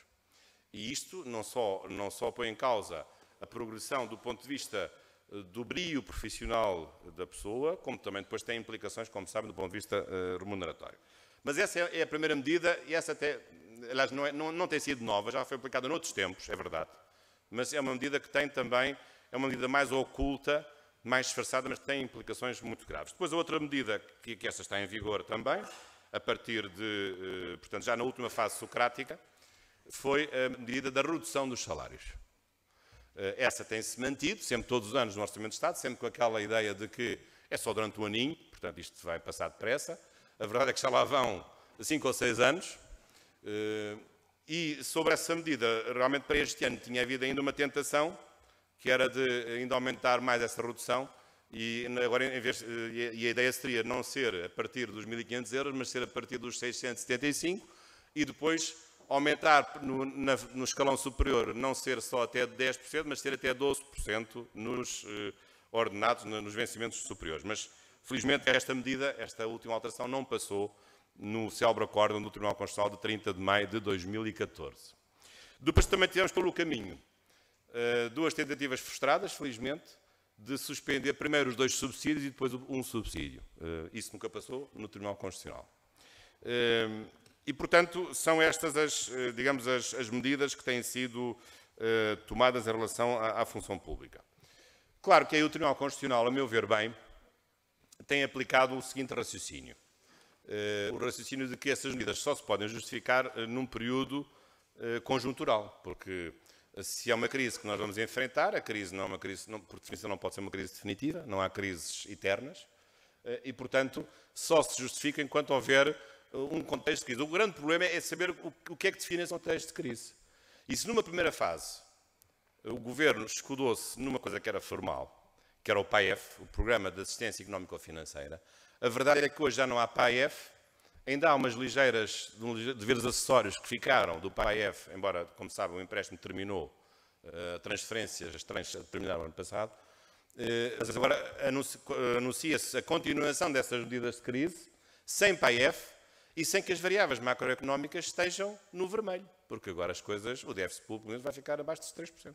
E isto não só põe em causa a progressão do ponto de vista do brio profissional da pessoa, como também depois tem implicações, como sabem, do ponto de vista remuneratório. Mas essa é a primeira medida, e essa até, aliás, não tem sido nova, já foi aplicada noutros tempos, é verdade. Mas é uma medida que tem também, é uma medida mais oculta, mais disfarçada, mas tem implicações muito graves. Depois a outra medida, que esta está em vigor também, a partir de, portanto, já na última fase socrática, foi a medida da redução dos salários. Essa tem-se mantido, sempre todos os anos no Orçamento de Estado, sempre com aquela ideia de que é só durante um aninho, portanto isto vai passar depressa. A verdade é que já lá vão 5 ou 6 anos. E sobre essa medida, realmente para este ano tinha havido ainda uma tentação, que era de ainda aumentar mais essa redução, e agora e a ideia seria não ser a partir dos 1.500 euros, mas ser a partir dos 675, e depois aumentar no escalão superior, não ser só até 10%, mas ser até 12% nos ordenados, nos vencimentos superiores. Mas, felizmente, esta medida, esta última alteração, não passou no célebre acórdão do Tribunal Constitucional de 30 de maio de 2014. Depois também tivemos pelo caminho duas tentativas frustradas, felizmente, de suspender primeiro os 2 subsídios e depois um subsídio. Isso nunca passou no Tribunal Constitucional. E, portanto, são estas digamos, as medidas que têm sido tomadas em relação à função pública. Claro que aí o Tribunal Constitucional, a meu ver bem, tem aplicado o seguinte raciocínio. O raciocínio de que essas medidas só se podem justificar num período conjuntural, porque se é uma crise que nós vamos enfrentar, a crise não é uma crise, por definição não pode ser uma crise definitiva, não há crises eternas, e, portanto, só se justifica enquanto houver um contexto de crise. O grande problema é saber o que é que define esse contexto de crise. E se numa primeira fase o Governo escudou-se numa coisa que era formal, que era o PAEF, o Programa de Assistência Económico-Financeira, a verdade é que hoje já não há PAEF, ainda há umas ligeiras deveres acessórios que ficaram do PAEF, embora, como sabem, o empréstimo terminou, as transferências terminaram no ano passado, mas agora anuncia-se a continuação dessas medidas de crise, sem PAEF, e sem que as variáveis macroeconómicas estejam no vermelho, porque agora as coisas, o déficit público vai ficar abaixo de 3%.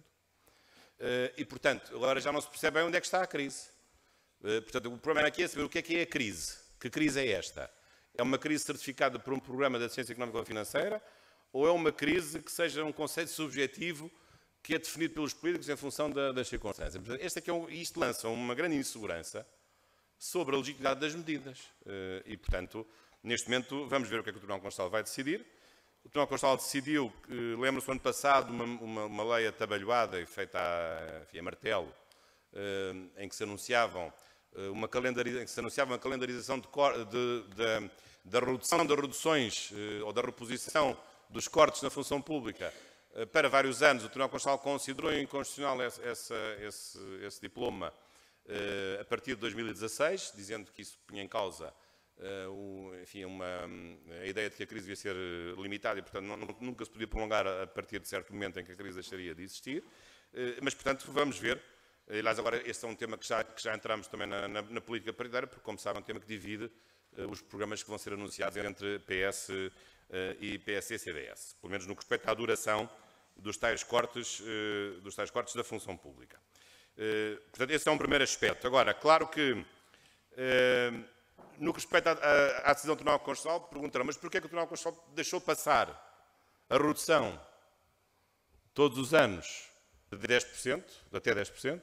E, portanto, agora já não se percebe bem onde é que está a crise. Portanto, o problema aqui é saber o que é a crise. Que crise é esta? É uma crise certificada por um programa de assistência económica ou financeira, ou é uma crise que seja um conceito subjetivo que é definido pelos políticos em função das circunstâncias? Isto lança uma grande insegurança sobre a legitimidade das medidas. E, portanto, neste momento, vamos ver o que é que o Tribunal Constitucional vai decidir. O Tribunal Constitucional decidiu, lembro-se, no ano passado, uma lei atabalhoada e feita a martelo, em que se anunciava uma calendarização da redução das reduções ou da reposição dos cortes na função pública para vários anos. O Tribunal Constitucional considerou inconstitucional esse diploma a partir de 2016, dizendo que isso punha em causa a ideia de que a crise devia ser limitada e, portanto, nunca se podia prolongar a partir de certo momento em que a crise deixaria de existir. Mas, portanto, vamos ver. Aliás, agora este é um tema que já entramos também na política paritária, porque, como sabem, é um tema que divide os programas que vão ser anunciados entre PS e PSD-CDS, pelo menos no que respeita à duração dos tais cortes da função pública. Portanto, esse é um primeiro aspecto. Agora, claro que no que respeita à decisão do Tribunal Constitucional, perguntarão, mas porquê é que o Tribunal Constitucional deixou passar a redução todos os anos de 10%, de até 10%,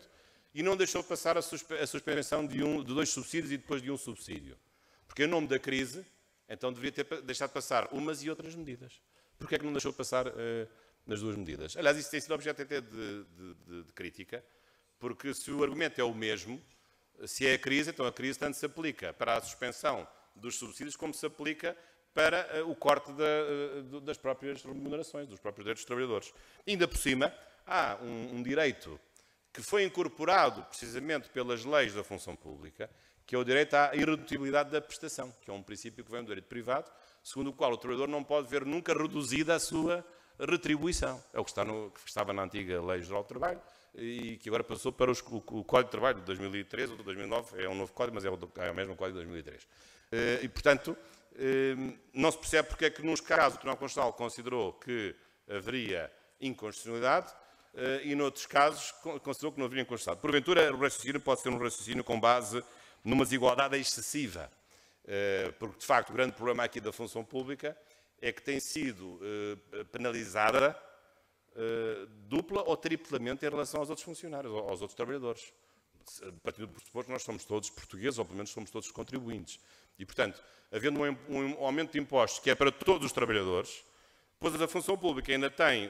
e não deixou passar a suspensão de 2 subsídios e depois de um subsídio? Porque em nome da crise, então deveria ter deixado passar umas e outras medidas. Porquê é que não deixou passar nas duas medidas. Aliás, isso tem sido objeto até de crítica, porque se o argumento é o mesmo, se é a crise, então a crise tanto se aplica para a suspensão dos subsídios como se aplica para o corte das próprias remunerações, dos próprios direitos dos trabalhadores. E ainda por cima, há um direito que foi incorporado precisamente pelas leis da função pública, que é o direito à irredutibilidade da prestação, que é um princípio que vem do direito privado, segundo o qual o trabalhador não pode ver nunca reduzida a sua retribuição. É o que estava na antiga Lei Geral do Trabalho e que agora passou para o Código de Trabalho de 2003 ou de 2009, é um novo código, mas é o mesmo Código de 2003. E, portanto, não se percebe porque é que, nos casos, o Tribunal Constitucional considerou que haveria inconstitucionalidade e, noutros casos, considerou que não haveria inconstitucionalidade. Porventura, o raciocínio pode ser um raciocínio com base numa desigualdade excessiva, porque, de facto, o grande problema aqui da função pública é que tem sido penalizada dupla ou triplamente em relação aos outros funcionários, aos outros trabalhadores. Partindo do pressuposto que nós somos todos portugueses, ou pelo menos somos todos contribuintes. E, portanto, havendo um aumento de impostos que é para todos os trabalhadores, depois a função pública ainda tem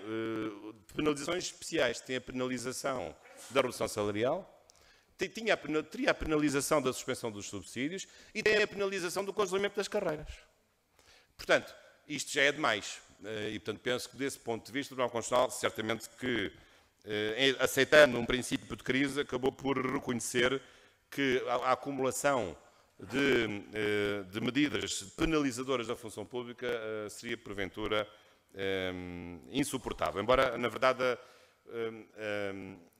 penalizações especiais. Tem a penalização da redução salarial, teria a penalização da suspensão dos subsídios e tem a penalização do congelamento das carreiras. Portanto, isto já é demais. E, portanto, penso que, desse ponto de vista, o Tribunal Constitucional, certamente que, aceitando um princípio de crise, acabou por reconhecer que a acumulação de medidas penalizadoras da função pública seria, porventura, insuportável. Embora, na verdade,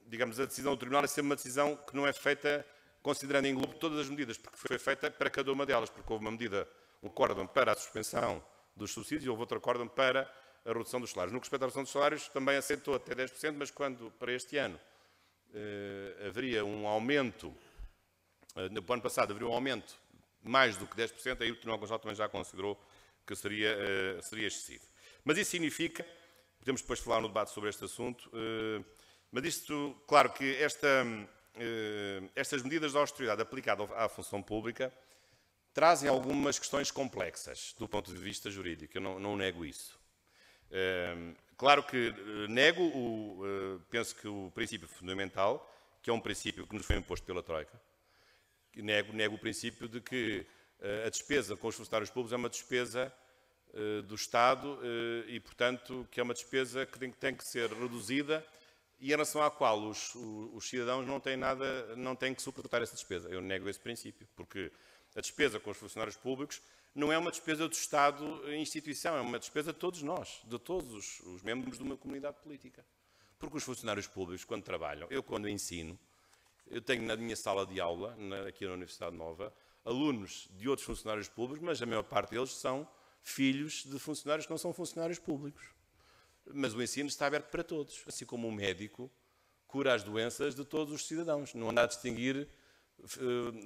digamos, a decisão do Tribunal é sempre uma decisão que não é feita considerando em globo todas as medidas, porque foi feita para cada uma delas, porque houve uma medida, um acórdão para a suspensão dos subsídios e houve outro acórdão para a redução dos salários. No que respeita à redução dos salários, também aceitou até 10%, mas quando, para este ano, haveria um aumento, no ano passado haveria um aumento mais do que 10%, aí o Tribunal Constitucional também já considerou que seria excessivo. Mas isso significa, podemos depois falar no debate sobre este assunto, mas isto, claro que estas medidas de austeridade aplicadas à função pública trazem algumas questões complexas do ponto de vista jurídico, eu não nego isso. Claro que penso que o princípio fundamental, que é um princípio que nos foi imposto pela Troika, nego o princípio de que a despesa com os funcionários públicos é uma despesa do Estado e, portanto, que é uma despesa que tem que ser reduzida e em relação à qual os cidadãos não têm que suportar essa despesa. Eu nego esse princípio, porque a despesa com os funcionários públicos não é uma despesa do Estado instituição, é uma despesa de todos nós, de todos os membros de uma comunidade política. Porque os funcionários públicos, quando trabalham, eu quando ensino, eu tenho na minha sala de aula, aqui na Universidade Nova, alunos de outros funcionários públicos, mas a maior parte deles são filhos de funcionários que não são funcionários públicos. Mas o ensino está aberto para todos, assim como um médico cura as doenças de todos os cidadãos. Não anda a distinguir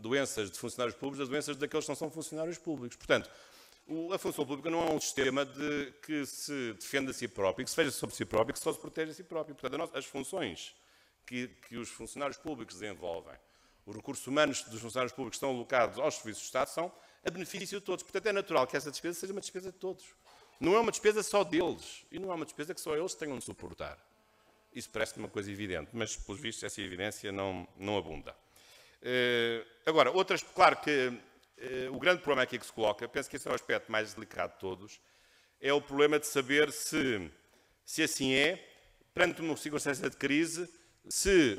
doenças de funcionários públicos das doenças daqueles que não são funcionários públicos. Portanto, a função pública não é um sistema que se defende a si próprio, que se veja sobre si próprio, que só se protege a si próprio. Portanto, as funções que os funcionários públicos desenvolvem, os recursos humanos dos funcionários públicos que estão alocados aos serviços do Estado são a benefício de todos. Portanto, é natural que essa despesa seja uma despesa de todos. Não é uma despesa só deles e não é uma despesa que só eles tenham de suportar. Isso parece-me uma coisa evidente, mas, pelos vistos, essa evidência não abunda. Agora, claro que o grande problema aqui que se coloca, penso que esse é o aspecto mais delicado de todos, é o problema de saber se assim é, perante uma circunstância de crise, se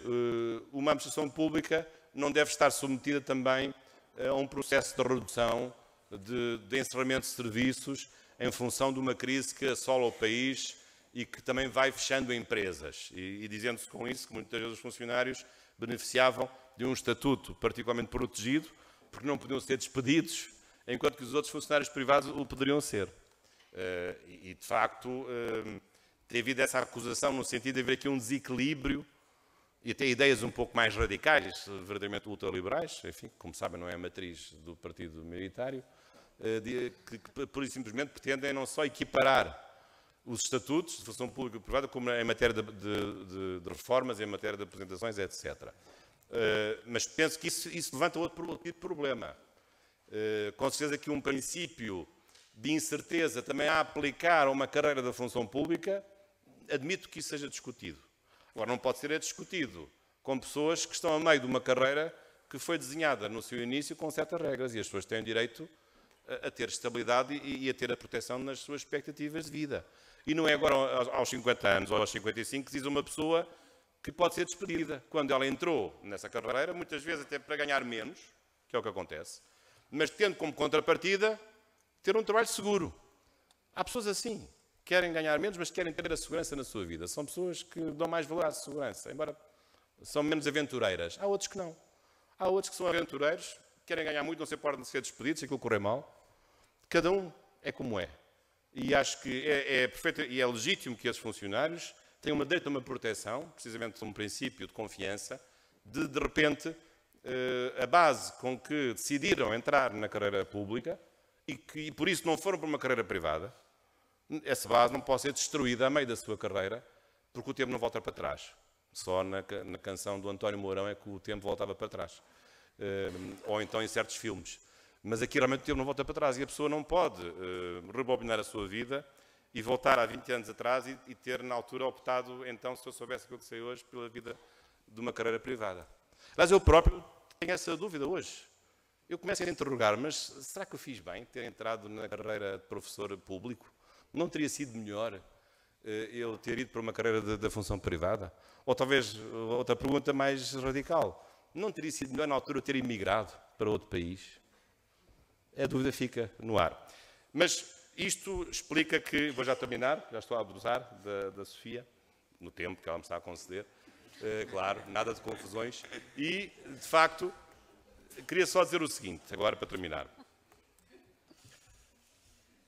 uma administração pública não deve estar submetida também a um processo de redução, de encerramento de serviços, em função de uma crise que assola o país e que também vai fechando empresas. E dizendo-se com isso que muitas vezes os funcionários beneficiavam de um estatuto particularmente protegido, porque não podiam ser despedidos, enquanto que os outros funcionários privados o poderiam ser. E, de facto, tem havido essa acusação no sentido de haver aqui um desequilíbrio e até ideias um pouco mais radicais, verdadeiramente ultraliberais, enfim, como sabem, não é a matriz do partido maioritário, que pura e simplesmente pretendem não só equiparar os estatutos de função pública e privada, como em matéria de reformas, em matéria de apresentações, etc. Mas penso que isso levanta outro tipo de problema. Com certeza que um princípio de incerteza também a aplicar a uma carreira da função pública admito que isso seja discutido. Agora, não pode ser discutido com pessoas que estão a meio de uma carreira que foi desenhada no seu início com certas regras, e as pessoas têm direito a ter estabilidade e a ter a proteção nas suas expectativas de vida. E não é agora aos 50 anos ou aos 55 que diz uma pessoa que pode ser despedida. Quando ela entrou nessa carreira, muitas vezes até para ganhar menos, que é o que acontece, mas tendo como contrapartida ter um trabalho seguro. Há pessoas assim, querem ganhar menos, mas querem ter a segurança na sua vida. São pessoas que dão mais valor à segurança, embora são menos aventureiras. Há outros que não. Há outros que são aventureiros, querem ganhar muito, não se podem ser despedidos, se aquilo correr mal. Cada um é como é. E acho que é perfeito e é legítimo que esses funcionários tenham uma direito a uma proteção, precisamente de um princípio de confiança, de repente, a base com que decidiram entrar na carreira pública e que por isso não foram para uma carreira privada, essa base não pode ser destruída a meio da sua carreira, porque o tempo não volta para trás. Só na canção do António Mourão é que o tempo voltava para trás. Ou então em certos filmes. Mas aqui realmente o tempo não volta para trás e a pessoa não pode rebobinar a sua vida e voltar há 20 anos atrás e ter na altura optado, então, se eu soubesse aquilo que sei hoje, pela vida de uma carreira privada. Aliás, eu próprio tenho essa dúvida hoje. Eu começo a interrogar, mas será que eu fiz bem ter entrado na carreira de professor público? Não teria sido melhor eu ter ido para uma carreira da função privada? Ou talvez outra pergunta mais radical. Não teria sido melhor na altura ter emigrado para outro país? A dúvida fica no ar. Mas isto explica que, vou já terminar, já estou a abusar da Sofia, no tempo que ela me está a conceder, claro, nada de confusões, e, de facto, queria só dizer o seguinte, agora para terminar.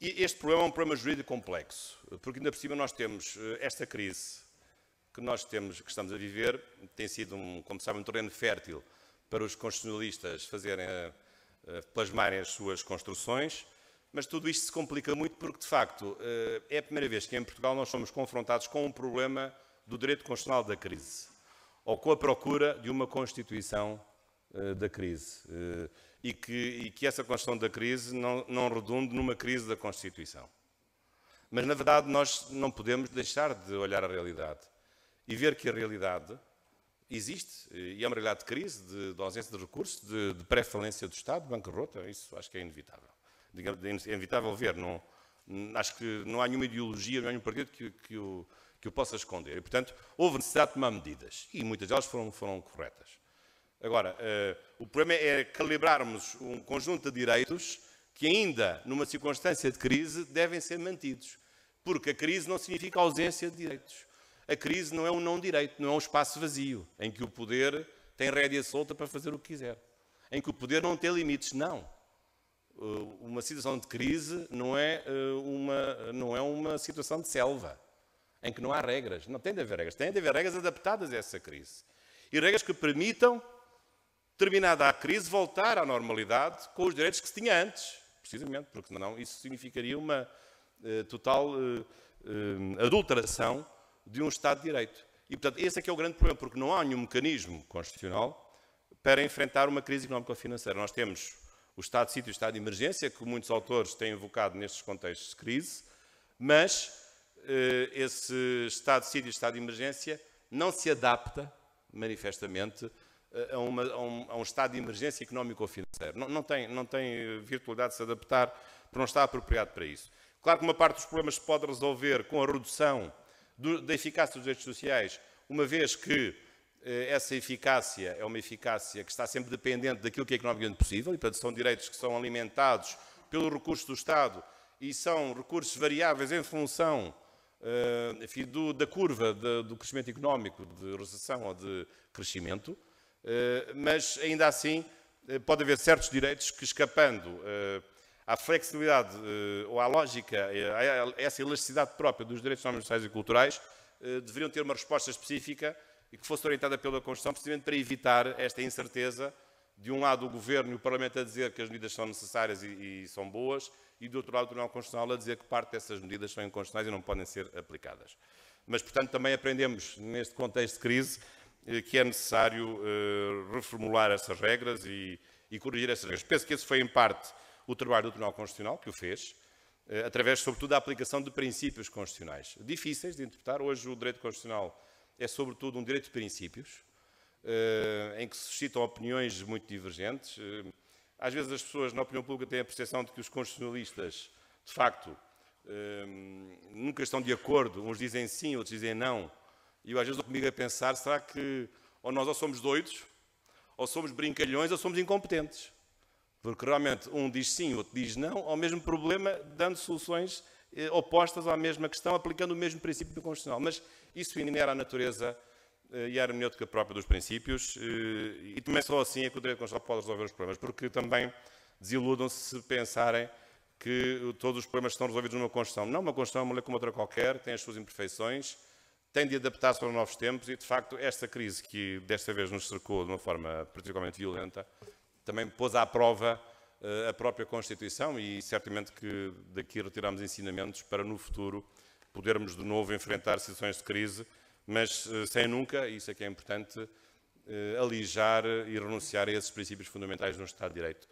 E este problema é um problema jurídico complexo, porque ainda por cima nós temos esta crise que que estamos a viver, tem sido, como sabem, um terreno fértil para os constitucionalistas fazerem, plasmarem as suas construções, mas tudo isto se complica muito porque, de facto, é a primeira vez que em Portugal nós somos confrontados com um problema do direito constitucional da crise, ou com a procura de uma constituição da crise, e que essa Constituição da crise não redunde numa crise da Constituição. Mas, na verdade, nós não podemos deixar de olhar a realidade e ver que a realidade existe, e é uma realidade de crise, de ausência de recursos, de pré-falência do Estado, de bancarrota, isso acho que é inevitável. É inevitável ver, acho que não há nenhuma ideologia, não há nenhum partido que o possa esconder. E, portanto, houve necessidade de tomar medidas, e muitas delas foram corretas. Agora, o problema é calibrarmos um conjunto de direitos que ainda, numa circunstância de crise, devem ser mantidos. Porque a crise não significa ausência de direitos. A crise não é um não-direito, não é um espaço vazio, em que o poder tem rédea solta para fazer o que quiser. Em que o poder não tem limites, não. Uma situação de crise não é uma situação de selva, em que não há regras. Não tem de haver regras. Tem de haver regras adaptadas a essa crise. E regras que permitam, terminada a crise, voltar à normalidade com os direitos que se tinha antes, precisamente, porque senão isso significaria uma total adulteração de um Estado de Direito. E, portanto, esse é que é o grande problema, porque não há nenhum mecanismo constitucional para enfrentar uma crise económico-financeira. Nós temos o estado de sítio e o estado de emergência, que muitos autores têm evocado nestes contextos de crise, mas esse estado de sítio e estado de emergência não se adapta, manifestamente, a um estado de emergência económico ou financeiro. Não tem virtualidade de se adaptar, porque não está apropriado para isso. Claro que uma parte dos problemas se pode resolver com a redução da eficácia dos direitos sociais, uma vez que essa eficácia é uma eficácia que está sempre dependente daquilo que é economicamente possível, e, portanto, são direitos que são alimentados pelo recurso do Estado e são recursos variáveis em função da curva do crescimento económico, de recessão ou de crescimento, mas ainda assim pode haver certos direitos que, escapando à flexibilidade ou à lógica, a essa elasticidade própria dos direitos económicos, sociais e culturais, deveriam ter uma resposta específica e que fosse orientada pela Constituição, precisamente para evitar esta incerteza, de um lado o Governo e o Parlamento a dizer que as medidas são necessárias e são boas, e do outro lado o Tribunal Constitucional a dizer que parte dessas medidas são inconstitucionais e não podem ser aplicadas. Mas, portanto, também aprendemos, neste contexto de crise, que é necessário reformular essas regras e corrigir essas regras. Penso que esse foi, em parte, o trabalho do Tribunal Constitucional, que o fez, através, sobretudo, da aplicação de princípios constitucionais. Difíceis de interpretar. Hoje o direito constitucional é, sobretudo, um direito de princípios, em que se suscitam opiniões muito divergentes. Às vezes as pessoas, na opinião pública, têm a percepção de que os constitucionalistas, de facto, nunca estão de acordo. Uns dizem sim, outros dizem não. E eu, às vezes, estou comigo a pensar, será que ou somos doidos, ou somos brincalhões, ou somos incompetentes? Porque realmente um diz sim, o outro diz não, ao mesmo problema, dando soluções opostas à mesma questão, aplicando o mesmo princípio do constitucional. Mas isso inera a natureza e a hermenêutica própria dos princípios, e também só assim é que o direito constitucional pode resolver os problemas, porque também desiludam-se se pensarem que todos os problemas estão resolvidos numa Constituição. Não, uma Constituição é uma lei como outra qualquer, tem as suas imperfeições, tem de adaptar-se aos novos tempos e, de facto, esta crise que desta vez nos cercou de uma forma particularmente violenta, também pôs à prova a própria Constituição e certamente que daqui retiramos ensinamentos para no futuro podermos de novo enfrentar situações de crise, mas sem nunca, e isso é que é importante, alijar e renunciar a esses princípios fundamentais no Estado de Direito.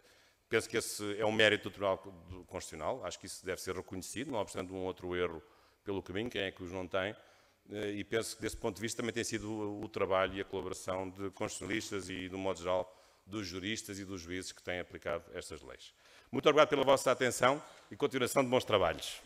Penso que esse é um mérito do Tribunal Constitucional, acho que isso deve ser reconhecido, não obstante um outro erro pelo caminho, quem é que os não tem, e penso que desse ponto de vista também tem sido o trabalho e a colaboração de constitucionalistas e, de um modo geral, dos juristas e dos juízes que têm aplicado estas leis. Muito obrigado pela vossa atenção e continuação de bons trabalhos.